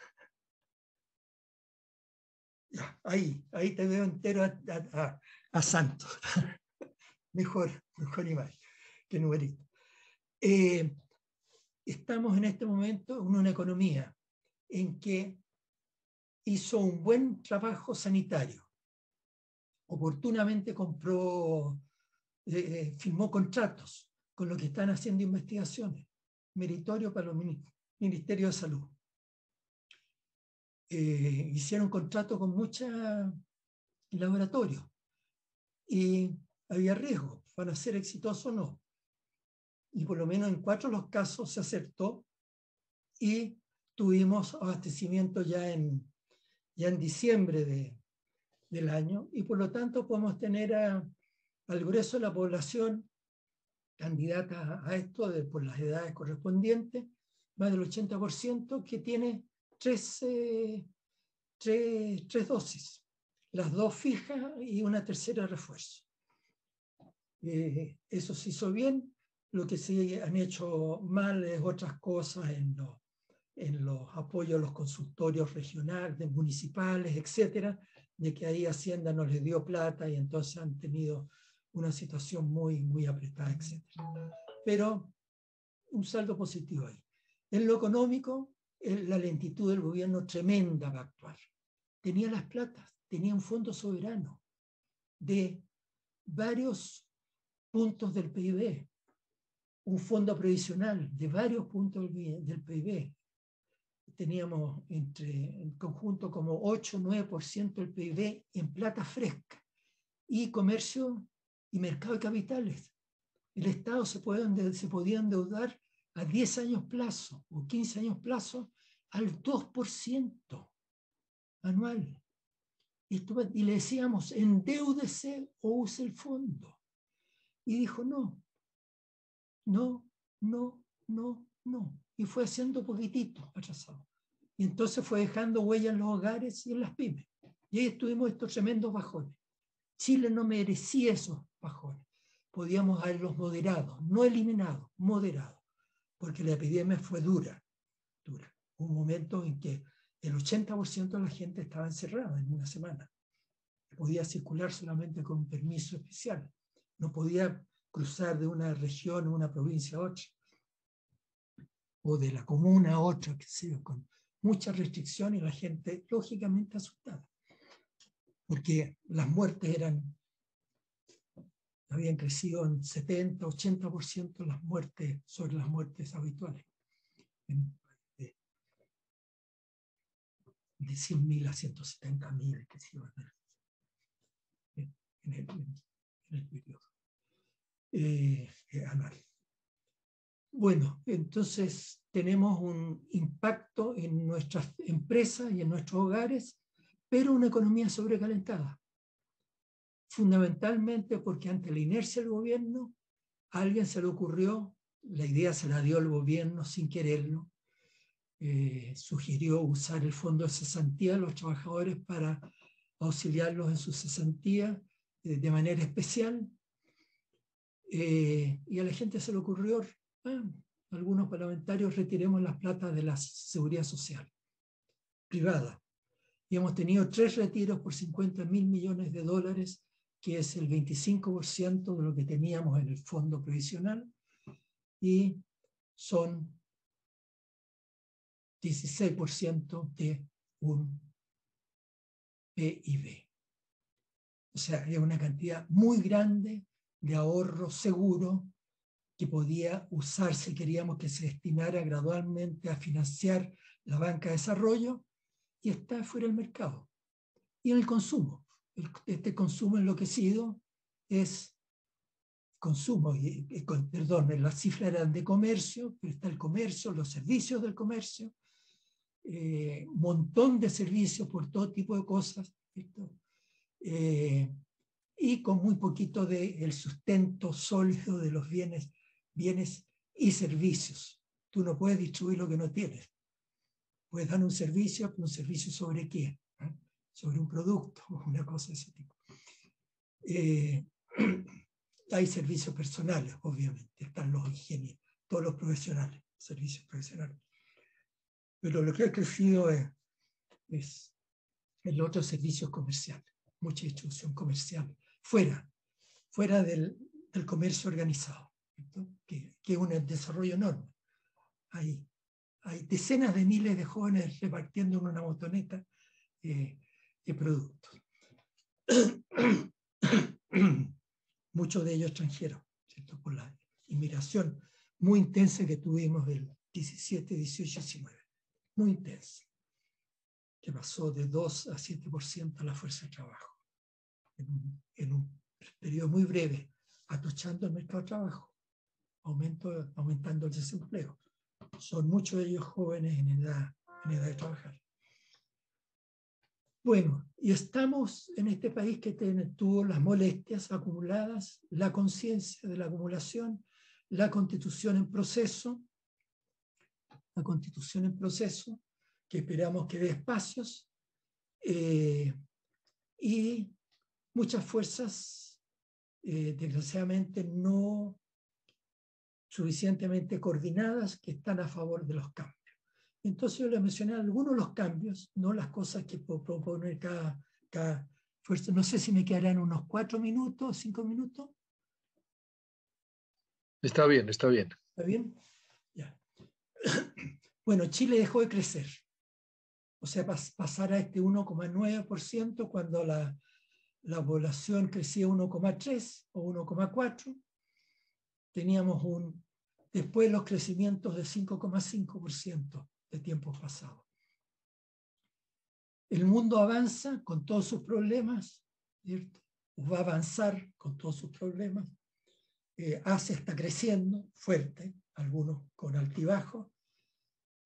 Ya, ahí te veo entero a Santos. mejor imagen que numerito. Estamos en este momento en una economía en que hizo un buen trabajo sanitario. Oportunamente firmó contratos con los que están haciendo investigaciones, meritorio para los ministerios de salud. Hicieron contratos con muchos laboratorios y había riesgo, ¿van a ser exitosos o no? Y por lo menos en 4 de los casos se acertó y tuvimos abastecimiento ya en diciembre del año, y por lo tanto podemos tener al grueso de la población candidata a esto por las edades correspondientes, más del 80% que tiene tres dosis. las dos fijas y una tercera de refuerzo. Eso se hizo bien. Lo que sí han hecho mal es otras cosas en los apoyos a los consultorios regionales, municipales, etcétera, de que ahí Hacienda no les dio plata y entonces han tenido una situación muy, muy apretada, etcétera. Pero un saldo positivo ahí. En lo económico, la lentitud del gobierno tremenda para actuar. Tenía las platas, tenía un fondo soberano de varios puntos del PIB, un fondo previsional de varios puntos del PIB. Teníamos en conjunto como 8-9% del PIB en plata fresca y comercio y mercado de capitales. El Estado se podía endeudar a 10 años plazo o 15 años plazo al 2% anual. Y le decíamos, endeúdese o use el fondo. Y dijo, no. Y fue haciendo poquitito atrasado. Y entonces fue dejando huella en los hogares y en las pymes. Y ahí estuvimos estos tremendos bajones. Chile no merecía esos bajones. Podíamos haberlos moderado, no eliminado, moderado, porque la epidemia fue dura. Un momento en que el 80% de la gente estaba encerrada en una semana. Podía circular solamente con un permiso especial. No podía cruzar de una región o una provincia a otra, o de la comuna a otra, que sea, con muchas restricciones y la gente lógicamente asustada, porque las muertes habían crecido en 70-80% las muertes sobre las muertes habituales, de 100.000 a 170.000 que se iban en el periodo anual. Bueno, entonces tenemos un impacto en nuestras empresas y en nuestros hogares, pero una economía sobrecalentada. Fundamentalmente porque ante la inercia del gobierno, a alguien se le ocurrió, la idea se la dio el gobierno sin quererlo, sugirió usar el fondo de cesantía de los trabajadores para auxiliarlos en su cesantía de manera especial. Y a la gente se le ocurrió, algunos parlamentarios, retiremos las platas de la seguridad social privada. Y hemos tenido 3 retiros por $50.000 millones, que es el 25% de lo que teníamos en el fondo previsional, y son 16% de un PIB. O sea, es una cantidad muy grande de ahorro seguro que podía usarse, queríamos que se destinara gradualmente a financiar la banca de desarrollo, y está fuera del mercado. Y en el consumo. Este consumo enloquecido es consumo, las cifras eran de comercio, pero está el comercio, los servicios del comercio, un montón de servicios por todo tipo de cosas, y con muy poquito del sustento sólido de los bienes y servicios. Tú no puedes distribuir lo que no tienes. Puedes dar un servicio, pero un servicio ¿sobre qué? Sobre un producto o una cosa de ese tipo. Hay servicios personales, obviamente, están los ingenieros, todos los profesionales, servicios profesionales. Pero lo que ha crecido es el otro servicio comercial, mucha distribución comercial, fuera del comercio organizado, que es un desarrollo enorme. Hay decenas de miles de jóvenes repartiendo en una motoneta de productos. Muchos de ellos extranjeros, ¿cierto? Por la inmigración muy intensa que tuvimos del 17, 18, 19. Muy intensa. Que pasó de 2 a 7% a la fuerza de trabajo. En un periodo muy breve, atochando el mercado de trabajo, aumentando el desempleo. Son muchos de ellos jóvenes en edad de trabajar. Bueno, y estamos en este país que tuvo las molestias acumuladas, la conciencia de la acumulación, la constitución en proceso, que esperamos que dé espacios, y muchas fuerzas, desgraciadamente, no suficientemente coordinadas que están a favor de los cambios. Entonces yo les mencioné algunos de los cambios, no las cosas que puedo proponer cada fuerza. No sé si me quedarán unos 4 minutos, 5 minutos. Está bien, está bien. ¿Está bien? Ya. Bueno, Chile dejó de crecer. O sea, pasar a este 1,9% cuando la población crecía 1,3 o 1,4. Teníamos después los crecimientos de 5,5% de tiempos pasados. El mundo avanza con todos sus problemas, ¿cierto? Va a avanzar con todos sus problemas. Asia está creciendo fuerte, algunos con altibajos.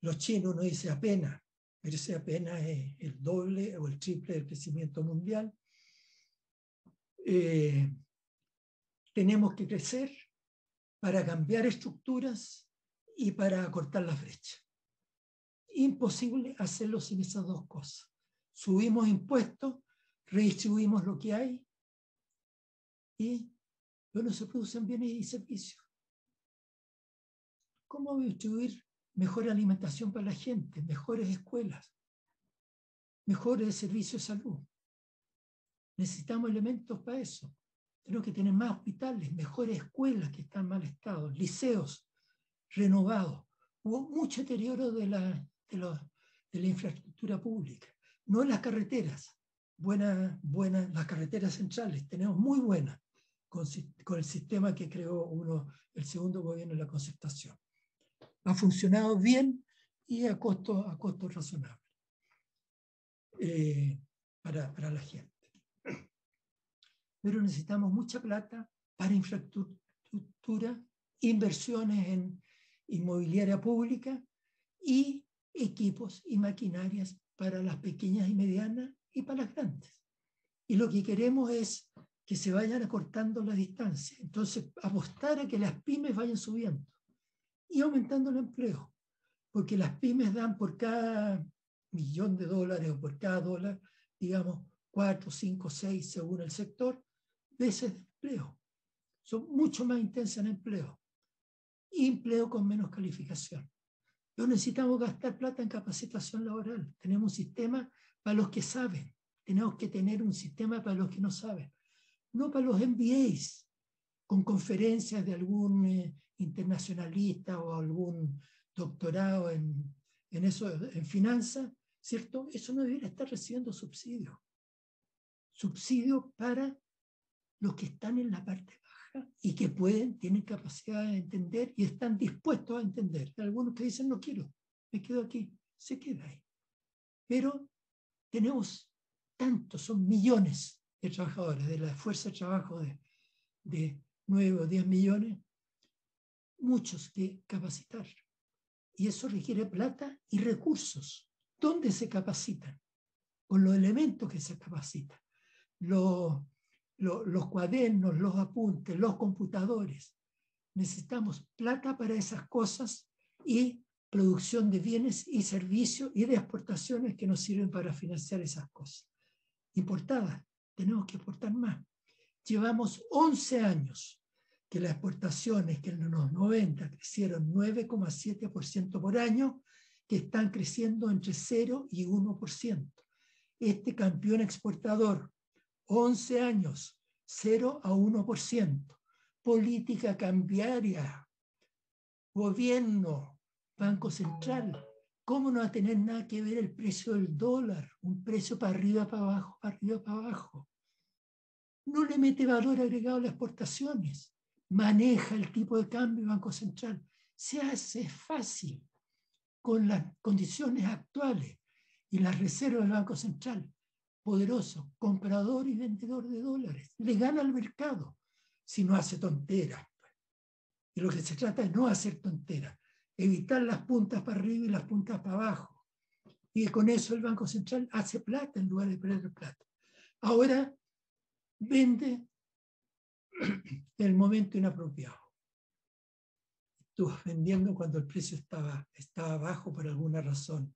Los chinos no dice apenas, pero ese apenas es el doble o el triple del crecimiento mundial. Tenemos que crecer para cambiar estructuras y para acortar las brechas. Imposible hacerlo sin esas dos cosas. Subimos impuestos, redistribuimos lo que hay y no se producen bienes y servicios. ¿Cómo distribuir mejor alimentación para la gente, mejores escuelas, mejores servicios de salud? Necesitamos elementos para eso. Tenemos que tener más hospitales, mejores escuelas que están en mal estado, liceos renovados. Hubo mucho deterioro de la infraestructura pública. No en las carreteras, buenas, las carreteras centrales, tenemos muy buenas con el sistema que creó el segundo gobierno de la Concertación. Ha funcionado bien y a costo razonable para la gente. Pero necesitamos mucha plata para infraestructura, inversiones en inmobiliaria pública y equipos y maquinarias para las pequeñas y medianas y para las grandes. Y lo que queremos es que se vayan acortando las distancias. Entonces, apostar a que las pymes vayan subiendo y aumentando el empleo, porque las pymes dan por cada $1.000.000 o por cada dólar, digamos, 4, 5, 6, según el sector, veces de empleo. Son mucho más intensas en empleo y empleo con menos calificación. No necesitamos gastar plata en capacitación laboral. Tenemos un sistema para los que saben. Tenemos que tener un sistema para los que no saben. No para los MBAs, con conferencias de algún internacionalista o algún doctorado en finanzas, ¿cierto? Eso no debería estar recibiendo subsidios. Subsidio para los que están en la parte baja y que tienen capacidad de entender y están dispuestos a entender. Hay algunos que dicen, no quiero, me quedo aquí, se queda ahí. Pero tenemos tantos, son millones de trabajadores, de la fuerza de trabajo de 9 o 10 millones, muchos que capacitar. Y eso requiere plata y recursos. ¿Dónde se capacitan? Con los elementos que se capacitan. Los cuadernos, los apuntes, los computadores. Necesitamos plata para esas cosas y producción de bienes y servicios y de exportaciones que nos sirven para financiar esas cosas. Importadas, tenemos que exportar más. Llevamos 11 años que las exportaciones, que en los 90 crecieron 9,7% por año, que están creciendo entre 0 y 1%. Este campeón exportador, 11 años, 0 a 1%. Política cambiaria, gobierno, Banco Central. ¿Cómo no va a tener nada que ver el precio del dólar? Un precio para arriba, para abajo, para arriba, para abajo. No le mete valor agregado a las exportaciones. Maneja el tipo de cambio Banco Central. Se hace fácil con las condiciones actuales y las reservas del Banco Central. Poderoso, comprador y vendedor de dólares. Le gana al mercado si no hace tonteras. Y lo que se trata es no hacer tonteras. Evitar las puntas para arriba y las puntas para abajo. Y con eso el Banco Central hace plata en lugar de perder plata. Ahora vende el momento inapropiado. Estuvo vendiendo cuando el precio estaba bajo por alguna razón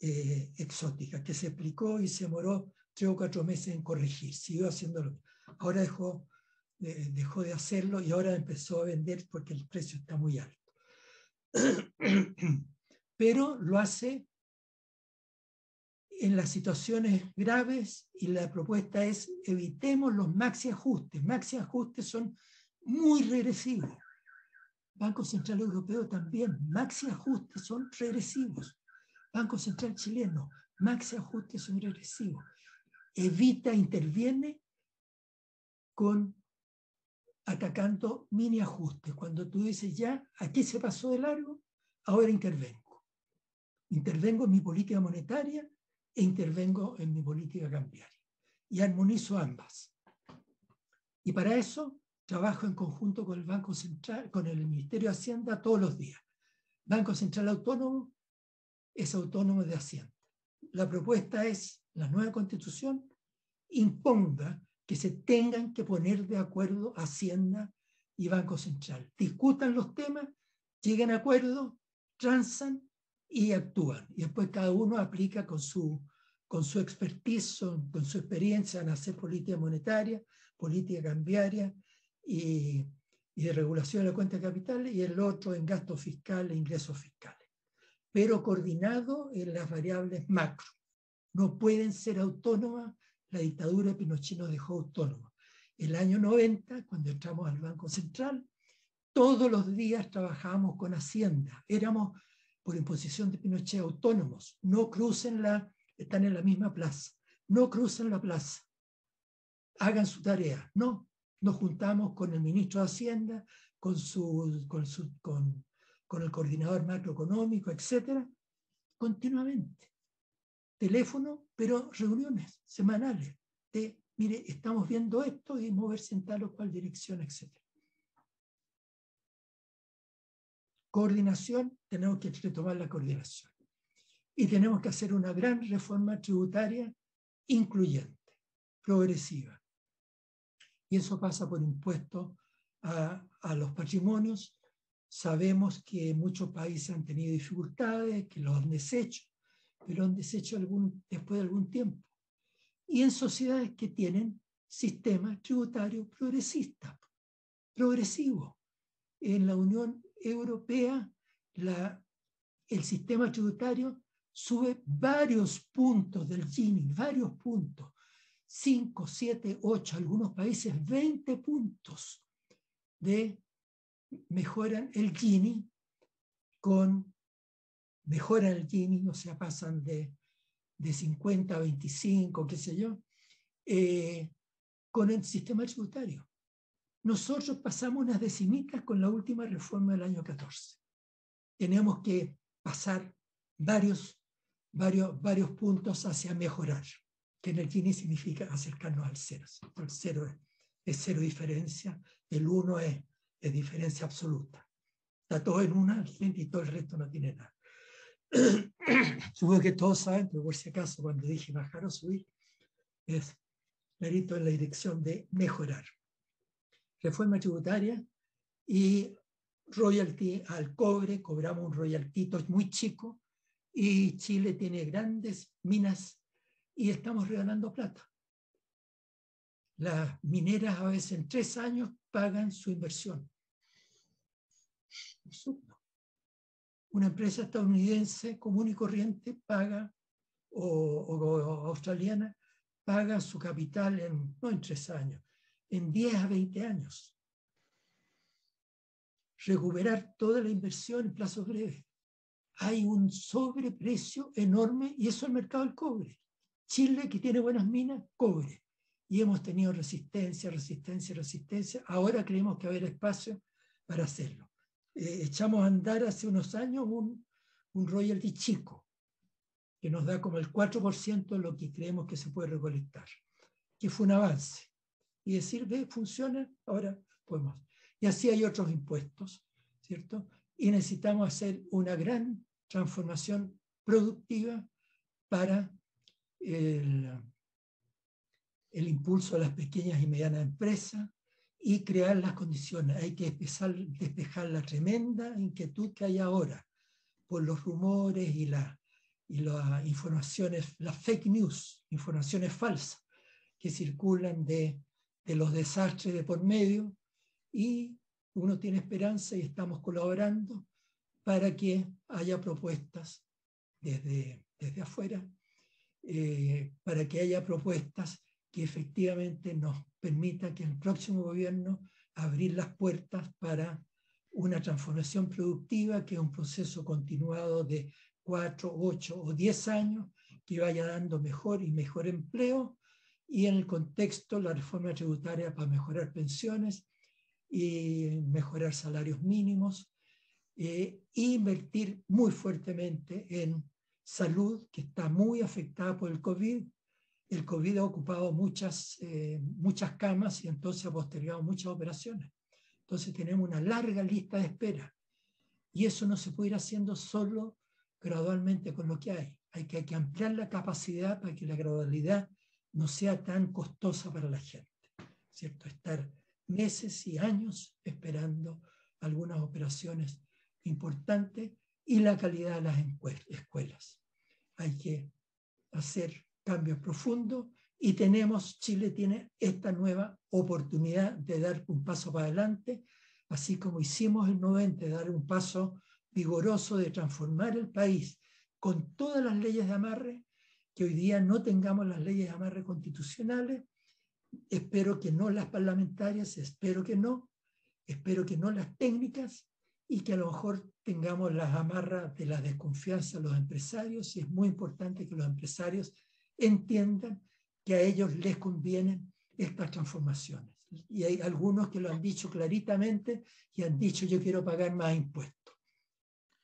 exótica, que se explicó y se demoró 3 o 4 meses en corregir, siguió haciéndolo. Ahora dejó de hacerlo y ahora empezó a vender porque el precio está muy alto. Pero lo hace en las situaciones graves y la propuesta es evitemos los maxi ajustes. Maxi ajustes son muy regresivos. Banco Central Europeo también, maxi ajustes son regresivos. Banco Central Chileno, maxi ajustes son regresivos. Evita, interviene atacando mini ajustes. Cuando tú dices ya, aquí se pasó de largo, ahora intervengo. Intervengo en mi política monetaria e intervengo en mi política cambiaria. Y armonizo ambas. Y para eso trabajo en conjunto con el Banco Central, con el Ministerio de Hacienda todos los días. Banco Central Autónomo es autónomo de Hacienda. La propuesta es, la nueva Constitución imponga que se tengan que poner de acuerdo Hacienda y Banco Central. Discutan los temas, lleguen a acuerdo, transan y actúan. Y después cada uno aplica con su expertise, con su experiencia en hacer política monetaria, política cambiaria y de regulación de la cuenta de capital, y el otro en gastos fiscales e ingresos fiscales. Pero coordinado en las variables macro. No pueden ser autónomas. La dictadura de Pinochet nos dejó autónomos. El año 90, cuando entramos al Banco Central, todos los días trabajábamos con Hacienda. Éramos, por imposición de Pinochet, autónomos. No crucen están en la misma plaza. No crucen la plaza. Hagan su tarea. No, nos juntamos con el ministro de Hacienda, con el coordinador macroeconómico, etcétera, continuamente. Teléfono, pero reuniones semanales de, mire, estamos viendo esto y moverse en tal o cual dirección, etc. Coordinación, tenemos que retomar la coordinación. Y tenemos que hacer una gran reforma tributaria incluyente, progresiva. Y eso pasa por impuestos a los patrimonios. Sabemos que muchos países han tenido dificultades, que los han deshecho, pero han deshecho después de algún tiempo. Y en sociedades que tienen sistemas tributarios progresistas, progresivos. En la Unión Europea, el sistema tributario sube varios puntos del Gini, varios puntos, 5, 7, 8, algunos países 20 puntos mejoran el Gini o sea, pasan de 50 a 25, qué sé yo, con el sistema tributario. Nosotros pasamos unas decimitas con la última reforma del año 14. Tenemos que pasar varios puntos hacia mejorar, que en el Gini significa acercarnos al cero. El cero es cero diferencia, el 1 es diferencia absoluta. Está todo en una y todo el resto no tiene nada. Supongo que todos saben, pero por si acaso cuando dije bajar o subir, es clarito en la dirección de mejorar. Reforma tributaria y royalty al cobre, cobramos un royalty muy chico y Chile tiene grandes minas y estamos regalando plata. Las mineras a veces en 3 años pagan su inversión. Absurdo. Una empresa estadounidense común y corriente paga, o australiana, paga su capital no en 3 años, en 10 a 20 años. Recuperar toda la inversión en plazo breve. Hay un sobreprecio enorme y eso es el mercado del cobre. Chile, que tiene buenas minas, cobre. Y hemos tenido resistencia. Ahora creemos que va a haber espacio para hacerlo. Echamos a andar hace unos años un royalty chico, que nos da como el 4% de lo que creemos que se puede recolectar, que fue un avance. Y decir, ve, funciona, ahora podemos. Y así hay otros impuestos, ¿cierto? Y necesitamos hacer una gran transformación productiva para el impulso a las pequeñas y medianas empresas y crear las condiciones. Hay que despejar la tremenda inquietud que hay ahora por los rumores y y las informaciones, las fake news, informaciones falsas que circulan de los desastres de por medio, y uno tiene esperanza y estamos colaborando para que haya propuestas desde afuera, para que haya propuestas que efectivamente nos permitan que el próximo gobierno abrir las puertas para una transformación productiva, que es un proceso continuado de 4, 8 o 10 años, que vaya dando mejor y mejor empleo, y en el contexto la reforma tributaria para mejorar pensiones y mejorar salarios mínimos, e invertir muy fuertemente en salud, que está muy afectada por el COVID. El COVID ha ocupado muchas camas y entonces ha postergado muchas operaciones. Entonces tenemos una larga lista de espera, y eso no se puede ir haciendo solo gradualmente con lo que hay. Hay que ampliar la capacidad para que la gradualidad no sea tan costosa para la gente, ¿cierto? Estar meses y años esperando algunas operaciones importantes, y la calidad de las escuelas. Hay que hacer cambios profundos, y Chile tiene esta nueva oportunidad de dar un paso para adelante, así como hicimos el 90, de dar un paso vigoroso de transformar el país con todas las leyes de amarre, que hoy día no tengamos las leyes de amarre constitucionales. Espero que no las parlamentarias, espero que no las técnicas, y que a lo mejor tengamos las amarras de la desconfianza de los empresarios, y es muy importante que los empresarios entiendan que a ellos les convienen estas transformaciones. Y hay algunos que lo han dicho claritamente y han dicho: yo quiero pagar más impuestos.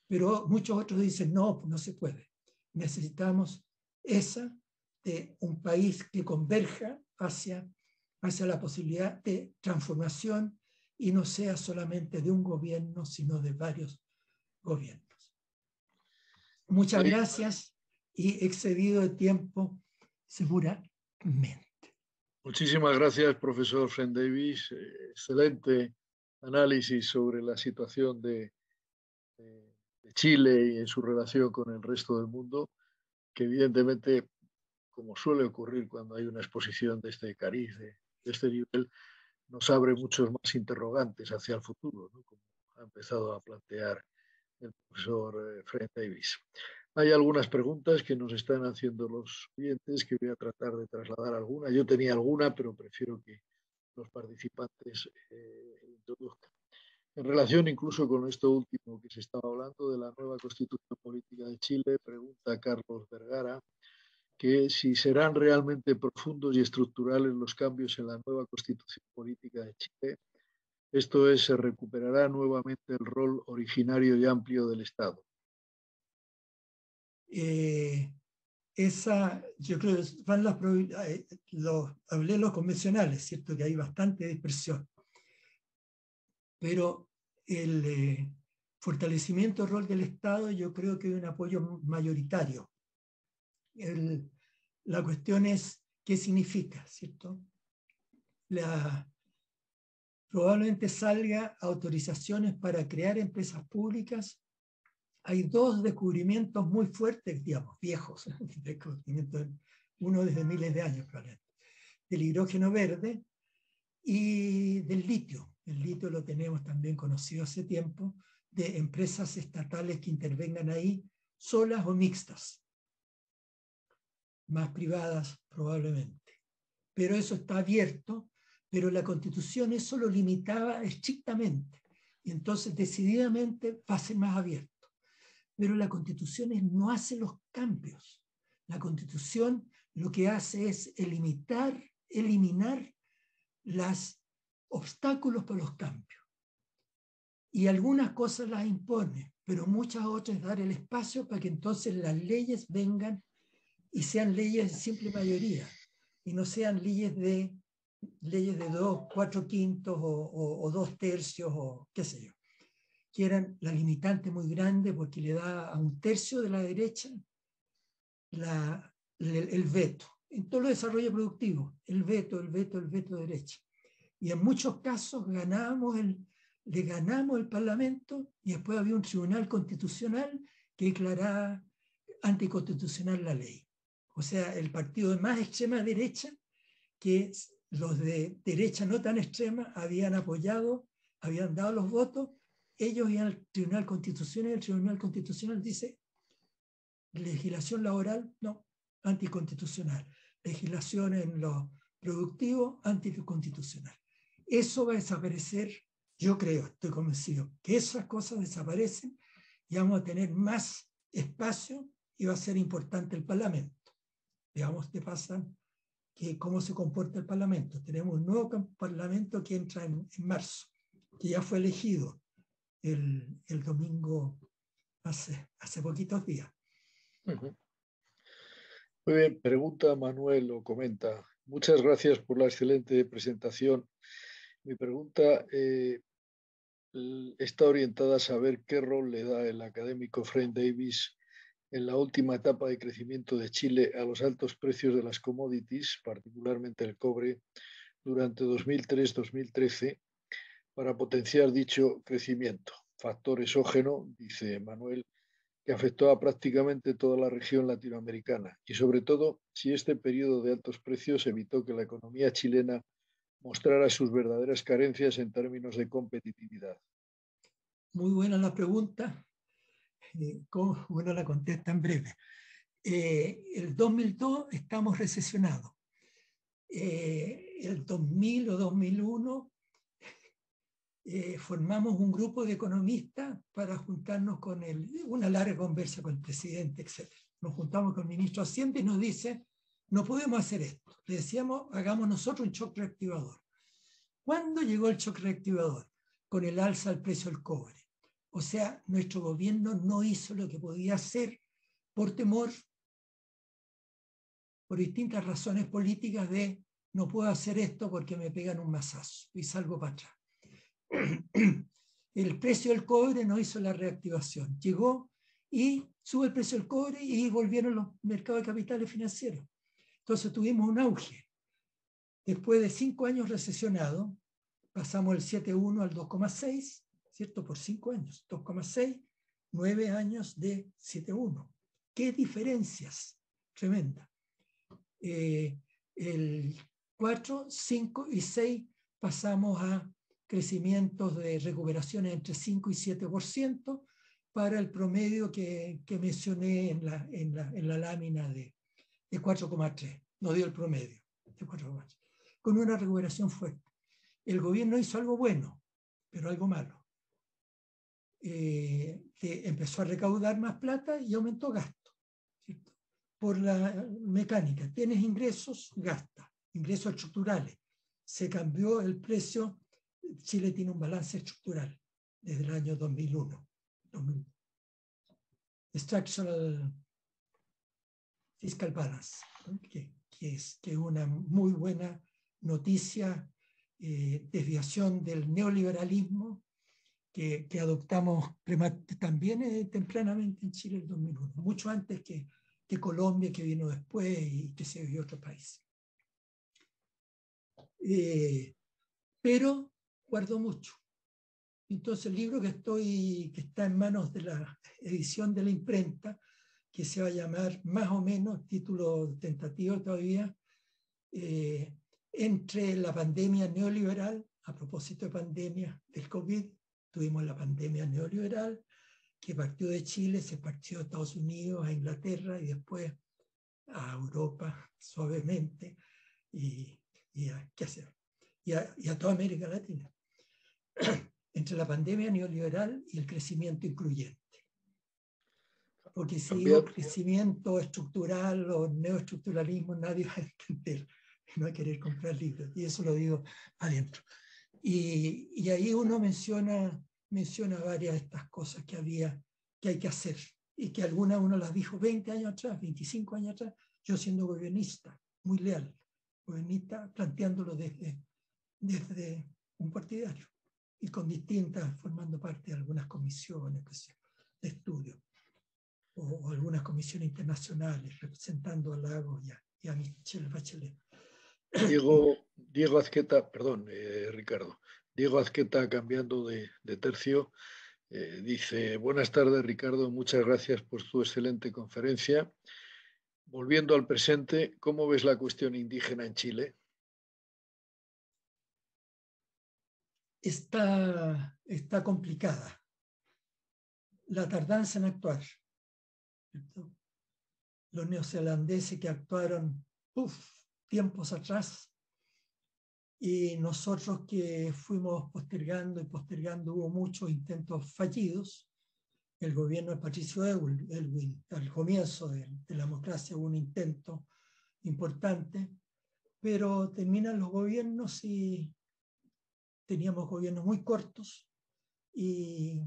Pero muchos otros dicen: no, no se puede. Necesitamos de un país que converja hacia la posibilidad de transformación, y no sea solamente de un gobierno, sino de varios gobiernos. Muchas gracias, y excedido de tiempo seguramente. Muchísimas gracias, profesor Fren Davis. Excelente análisis sobre la situación de Chile y en su relación con el resto del mundo, que evidentemente, como suele ocurrir cuando hay una exposición de este cariz, de este nivel, nos abre muchos más interrogantes hacia el futuro, ¿no? Como ha empezado a plantear el profesor Fren Davis. Hay algunas preguntas que nos están haciendo los oyentes, que voy a tratar de trasladar alguna. Yo tenía alguna, pero prefiero que los participantes introduzcan. En relación incluso con esto último que se estaba hablando de la nueva Constitución Política de Chile, pregunta Carlos Vergara que si serán realmente profundos y estructurales los cambios en la nueva Constitución Política de Chile. Esto es, ¿se recuperará nuevamente el rol originario y amplio del Estado? Yo creo que van hablé de los convencionales, ¿cierto? Que hay bastante dispersión. Pero el fortalecimiento del rol del Estado, yo creo que hay un apoyo mayoritario. La cuestión es qué significa, ¿cierto? Probablemente salga autorizaciones para crear empresas públicas. Hay dos descubrimientos muy fuertes, digamos, viejos, uno desde miles de años probablemente, del hidrógeno verde y del litio. El litio lo tenemos también conocido hace tiempo, de empresas estatales que intervengan ahí, solas o mixtas, más privadas probablemente. Pero eso está abierto, pero la Constitución eso lo limitaba estrictamente, y entonces decididamente va a ser más abierto. Pero la Constitución no hace los cambios. La Constitución lo que hace es eliminar los obstáculos para los cambios. Y algunas cosas las impone, pero muchas otras dar el espacio para que entonces las leyes vengan y sean leyes de simple mayoría, y no sean leyes de 2, 4 quintos o 2 tercios o qué sé yo, que eran la limitante muy grande, porque le da a un tercio de la derecha el veto. En todo lo desarrollo productivo, el veto derecha. Y en muchos casos le ganamos el Parlamento, y después había un tribunal constitucional que declaraba anticonstitucional la ley. O sea, el partido de más extrema derecha, que los de derecha no tan extrema habían apoyado, habían dado los votos, ellos iban al Tribunal Constitucional y el Tribunal Constitucional dice legislación laboral, no, anticonstitucional. Legislación en lo productivo, anticonstitucional. Eso va a desaparecer, yo creo, estoy convencido, que esas cosas desaparecen y vamos a tener más espacio y va a ser importante el Parlamento. Veamos qué pasa, cómo se comporta el Parlamento. Tenemos un nuevo Parlamento que entra en marzo, que ya fue elegido el domingo hace poquitos días. Uh-huh. Muy bien, pregunta Manuel o comenta. Muchas gracias por la excelente presentación. Mi pregunta está orientada a saber qué rol le da el académico Efraín Davis en la última etapa de crecimiento de Chile a los altos precios de las commodities, particularmente el cobre, durante 2003-2013, para potenciar dicho crecimiento. Factor exógeno, dice Manuel, que afectó a prácticamente toda la región latinoamericana y sobre todo si este periodo de altos precios evitó que la economía chilena mostrara sus verdaderas carencias en términos de competitividad. Muy buena la pregunta. Bueno, la contesta en breve. El 2002 estamos recesionados. El 2000 o 2001 formamos un grupo de economistas para juntarnos con una larga conversa con el presidente, etc. Nos juntamos con el ministro de Hacienda y nos dice, no podemos hacer esto. Le decíamos, hagamos nosotros un shock reactivador. ¿Cuándo llegó el shock reactivador? Con el alza del precio del cobre. O sea, nuestro gobierno no hizo lo que podía hacer por temor, por distintas razones políticas de no puedo hacer esto porque me pegan un mazazo y salgo para atrás. El precio del cobre no hizo la reactivación. Llegó y sube el precio del cobre y volvieron los mercados de capitales financieros. Entonces tuvimos un auge. Después de 5 años recesionados, pasamos del 7,1 al 2,6, ¿cierto? Por 5 años, 2,6, 9 años de 7,1. ¿Qué diferencias? Tremenda. El 4, 5 y 6 pasamos a crecimientos de recuperaciones entre 5 y 7% para el promedio que mencioné en la lámina de 4,3. No dio el promedio de 4,3. Con una recuperación fuerte. El gobierno hizo algo bueno, pero algo malo. Que empezó a recaudar más plata y aumentó gasto, ¿cierto? Por la mecánica. Tienes ingresos, gasta. Ingresos estructurales. Se cambió el precio. Chile tiene un balance estructural desde el año 2001. Structural Fiscal Balance, ¿no? que es una muy buena noticia, desviación del neoliberalismo que adoptamos también tempranamente en Chile en 2001, mucho antes que Colombia, que vino después y que se vio otro país. Pero guardo mucho. Entonces el libro que está en manos de la edición de la imprenta, que se va a llamar más o menos, título tentativo todavía, entre la pandemia neoliberal, a propósito de pandemia del COVID, tuvimos la pandemia neoliberal, que partió de Chile, se partió a Estados Unidos, a Inglaterra y después a Europa suavemente ¿qué hacer? Y a toda América Latina. Entre la pandemia neoliberal y el crecimiento incluyente. Porque si digo crecimiento estructural o neoestructuralismo, nadie va a entender. No hay que querer comprar libros. Y eso lo digo adentro. Y ahí uno menciona varias de estas cosas que hay que hacer. Y que algunas uno las dijo 20 años atrás, 25 años atrás, yo siendo gobernista, muy leal, gobernista, planteándolo desde un partidario. Y con distintas, formando parte de algunas comisiones de estudio, o algunas comisiones internacionales, representando a Lagos y a Michelle Bachelet. Diego Azqueta, perdón, Ricardo. Diego Azqueta, cambiando de tercio, Dice, buenas tardes, Ricardo, muchas gracias por tu excelente conferencia. Volviendo al presente, ¿cómo ves la cuestión indígena en Chile? Está complicada. La tardanza en actuar, ¿cierto? Los neozelandeses que actuaron tiempos atrás, y nosotros que fuimos postergando y postergando, hubo muchos intentos fallidos. El gobierno de Patricio Aylwin, al comienzo de la democracia, hubo un intento importante, pero terminan los gobiernos y teníamos gobiernos muy cortos y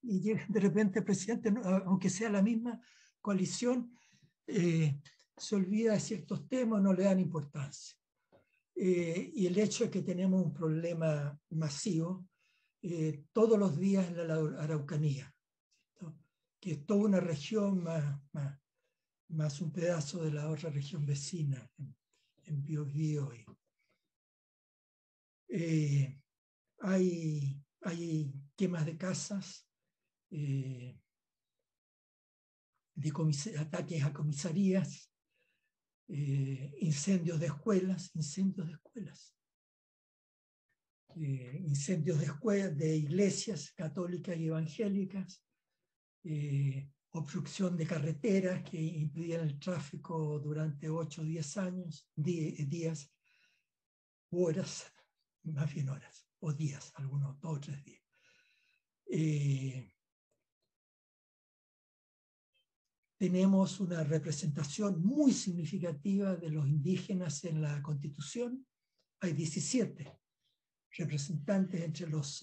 de repente el presidente, aunque sea la misma coalición, se olvida de ciertos temas, no le dan importancia. Y el hecho es que tenemos un problema masivo todos los días en la Araucanía, ¿no? Que es toda una región más un pedazo de la otra región vecina, en Biobío. Hay quemas de casas, ataques a comisarías, incendios de escuelas, incendios de iglesias católicas y evangélicas, obstrucción de carreteras que impedían el tráfico durante 8 o 10 años, días, horas, más bien horas, o días, algunos 2 o 3 días. Tenemos una representación muy significativa de los indígenas en la Constitución. Hay 17 representantes entre los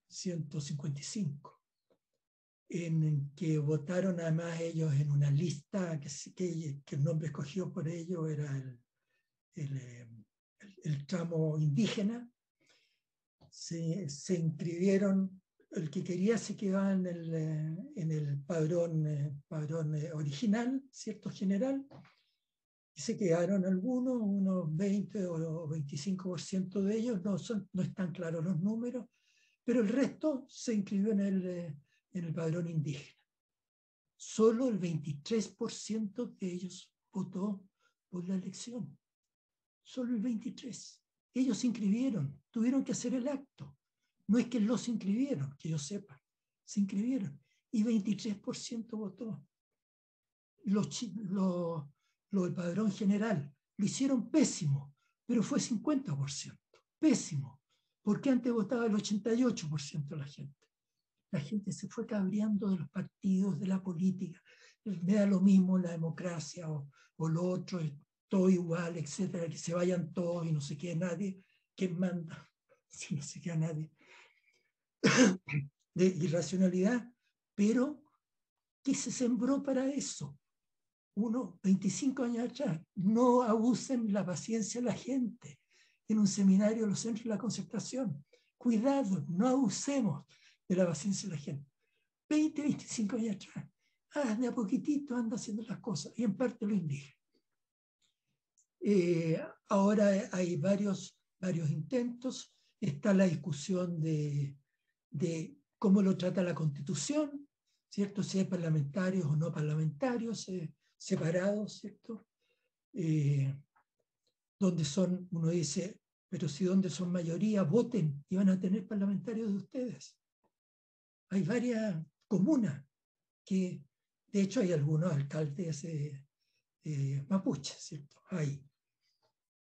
155, en que votaron además ellos en una lista que el nombre escogido por ellos era el tramo indígena. Se inscribieron, el que quería se quedaba en el padrón original, ¿cierto? General, y se quedaron algunos, unos 20 o 25% de ellos, no están claros los números, pero el resto se inscribió en el padrón indígena. Solo el 23% de ellos votó por la elección. Solo el 23%. Ellos se inscribieron, tuvieron que hacer el acto. No es que los inscribieron, que yo sepa. Se inscribieron y 23% votó. Lo del padrón general lo hicieron pésimo, pero fue 50%. Pésimo, porque antes votaba el 88% de la gente. La gente se fue cabreando de los partidos, de la política. Me da lo mismo la democracia o lo otro, todo igual, etcétera, que se vayan todos y no se quede nadie. ¿Quién manda? Si no se queda nadie. De irracionalidad, pero ¿qué se sembró para eso? 25 años atrás. No abusen la paciencia de la gente. En un seminario de los centros de la concertación. Cuidado, no abusemos de la paciencia de la gente. 25 años atrás. De a poquitito anda haciendo las cosas, y en parte lo indígena. Ahora hay varios intentos. Está la discusión de cómo lo trata la Constitución, ¿cierto? Si hay parlamentarios o no parlamentarios separados, ¿cierto? Donde son, uno dice, pero si donde son mayoría, voten y van a tener parlamentarios de ustedes. Hay varias comunas que, de hecho, hay algunos alcaldes mapuches, ¿cierto?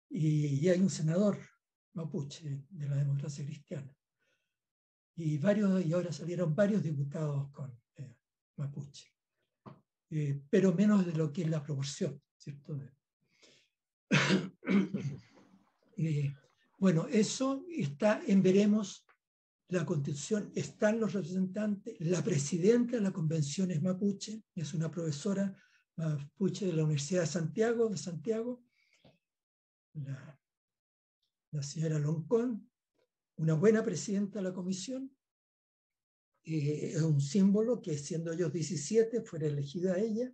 Y hay un senador mapuche de la democracia cristiana. Y ahora salieron varios diputados con mapuche. Pero menos de lo que es la proporción, ¿cierto? Bueno, eso está en veremos. La Constitución, están los representantes. La presidenta de la convención es mapuche, es una profesora mapuche de la Universidad de Santiago, la señora Loncón, una buena presidenta de la comisión. Es un símbolo que, siendo ellos 17, fuera elegida ella,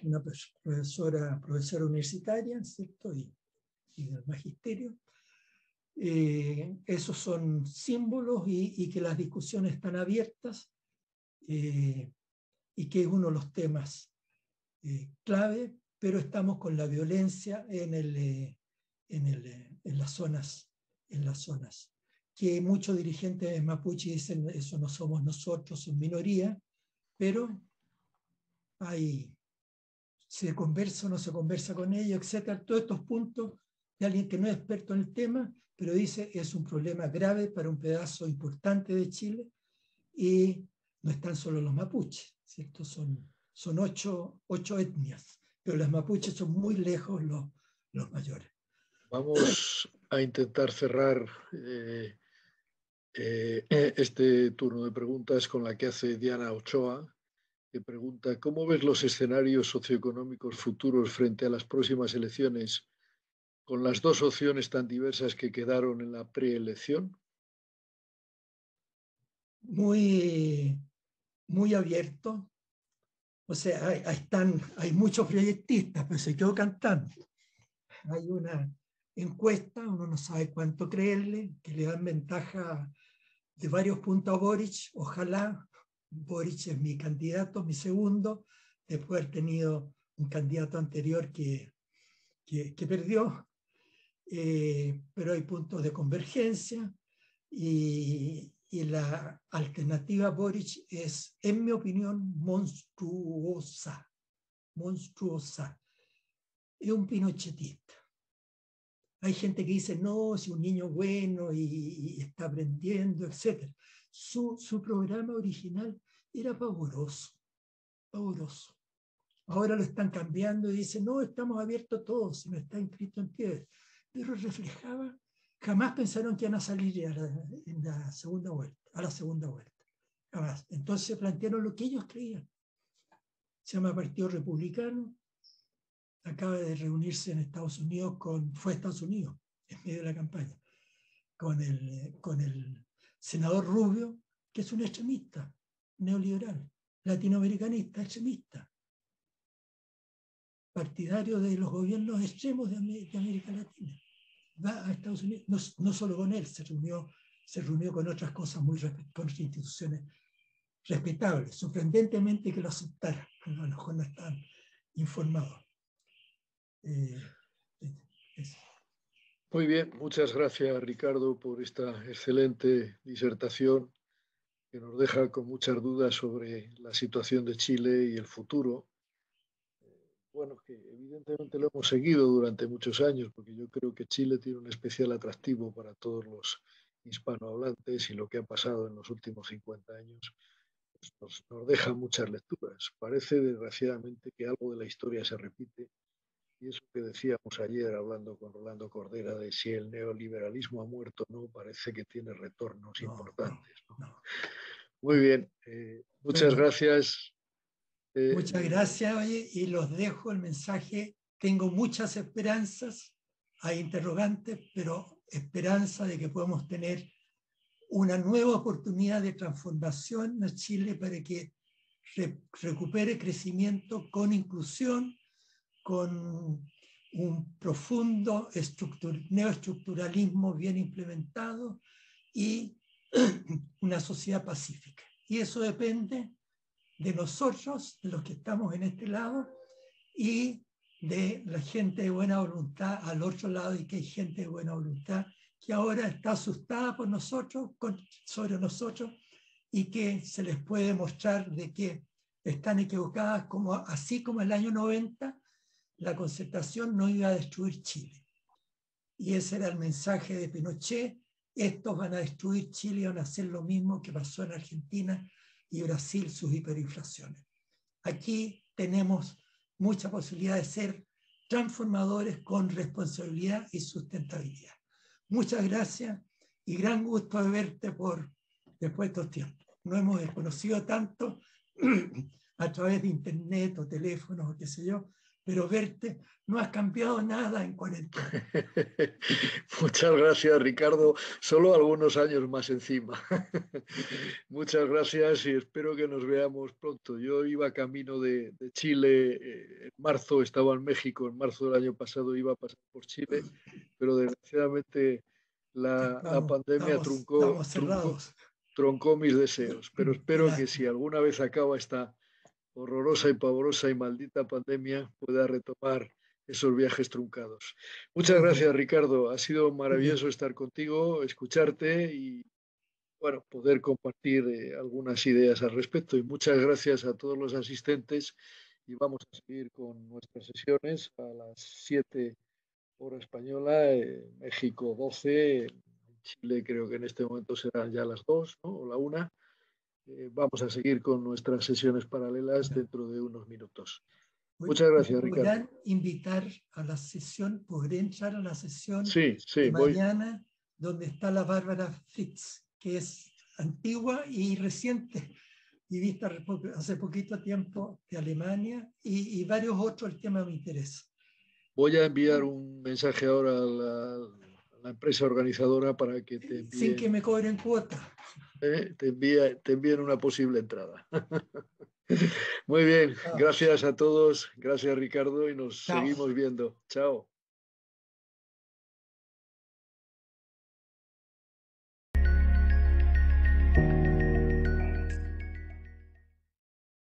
una profesora universitaria, ¿cierto? Y del magisterio. Esos son símbolos y que las discusiones están abiertas y que es uno de los temas clave, pero estamos con la violencia en las zonas, que muchos dirigentes mapuche dicen eso no somos nosotros, son minoría, pero se conversa o no se conversa con ellos, etcétera. Todos estos puntos de alguien que no es experto en el tema, pero dice es un problema grave para un pedazo importante de Chile y no están solo los mapuches, ¿cierto? Son ocho etnias, pero los mapuches son muy lejos los mayores. Vamos a intentar cerrar este turno de preguntas con la que hace Diana Ochoa, que pregunta: ¿cómo ves los escenarios socioeconómicos futuros frente a las próximas elecciones con las dos opciones tan diversas que quedaron en la preelección? Muy abierto. O sea, hay muchos proyectistas, pero se quedó cantando. Hay una encuesta, uno no sabe cuánto creerle, que le dan ventaja de varios puntos a Boric. Ojalá. Boric es mi candidato, mi segundo, después de haber tenido un candidato anterior que perdió. Pero hay puntos de convergencia y la alternativa a Boric es, en mi opinión, monstruosa. Es un pinochetista. Hay gente que dice, no, si un niño bueno y está aprendiendo, etc. Su programa original era pavoroso. Ahora lo están cambiando y dicen, no, estamos abiertos a todos, si no está inscrito en piedra. Pero reflejaba, jamás pensaron que iban a salir a la segunda vuelta. Jamás. Entonces plantearon lo que ellos creían. Se llama Partido Republicano. Acaba de reunirse en Estados Unidos fue a Estados Unidos en medio de la campaña, con el senador Rubio, que es un extremista, neoliberal, latinoamericanista, extremista, partidario de los gobiernos extremos de América Latina. Va a Estados Unidos, no solo con él, se reunió con otras cosas, con otras instituciones respetables, sorprendentemente que lo aceptaran, a lo mejor no están informados. Muy bien, muchas gracias, Ricardo, por esta excelente disertación que nos deja con muchas dudas sobre la situación de Chile y el futuro. Bueno, que evidentemente lo hemos seguido durante muchos años, porque yo creo que Chile tiene un especial atractivo para todos los hispanohablantes y lo que ha pasado en los últimos 50 años pues nos deja muchas lecturas. Parece, desgraciadamente, que algo de la historia se repite. Y eso que decíamos ayer hablando con Rolando Cordera de si el neoliberalismo ha muerto o no, parece que tiene retornos importantes. ¿No? Muy bien, muchas gracias. Muchas gracias, oye, y los dejo el mensaje. Tengo muchas esperanzas, hay interrogantes, pero esperanza de que podamos tener una nueva oportunidad de transformación en Chile para que recupere crecimiento con inclusión, con un profundo neoestructuralismo bien implementado y una sociedad pacífica. Y eso depende de nosotros, de los que estamos en este lado, y de la gente de buena voluntad al otro lado, y que hay gente de buena voluntad que ahora está asustada por nosotros, sobre nosotros, y que se les puede mostrar de que están equivocadas, así como en el año 90 la concertación no iba a destruir Chile. Y ese era el mensaje de Pinochet: estos van a destruir Chile y van a hacer lo mismo que pasó en Argentina y Brasil, sus hiperinflaciones. Aquí tenemos mucha posibilidad de ser transformadores con responsabilidad y sustentabilidad. Muchas gracias y gran gusto de verte después de estos tiempos. No hemos conocido tanto a través de internet o teléfonos o qué sé yo, pero verte no has cambiado nada en 40 años. Muchas gracias, Ricardo. Solo algunos años más encima. Muchas gracias y espero que nos veamos pronto. Yo iba camino de Chile en marzo, estaba en México en marzo del año pasado, iba a pasar por Chile, pero desgraciadamente la pandemia estamos cerrados. troncó mis deseos, pero espero Gracias. que si alguna vez acaba esta horrorosa y pavorosa y maldita pandemia, pueda retomar esos viajes truncados. Muchas gracias, Ricardo. Ha sido maravilloso estar contigo, escucharte y, bueno, poder compartir algunas ideas al respecto. Y muchas gracias a todos los asistentes. Y vamos a seguir con nuestras sesiones a las 7 hora española, México 12, en Chile creo que en este momento serán ya las 2, ¿no? O la 1. Vamos a seguir con nuestras sesiones paralelas dentro de unos minutos. Muchas gracias, Ricardo. ¿Podrán invitar a la sesión, podré entrar a la sesión sí, de mañana, donde está la Bárbara Fitz, que es antigua y reciente, y vista hace poquito tiempo de Alemania, y varios otros, el tema me interesa. Voy a enviar un mensaje ahora a la empresa organizadora para que te envíen, sin que me cobren cuota. Te envíen una posible entrada. Muy bien, gracias a todos, gracias Ricardo y nos seguimos viendo. Chao.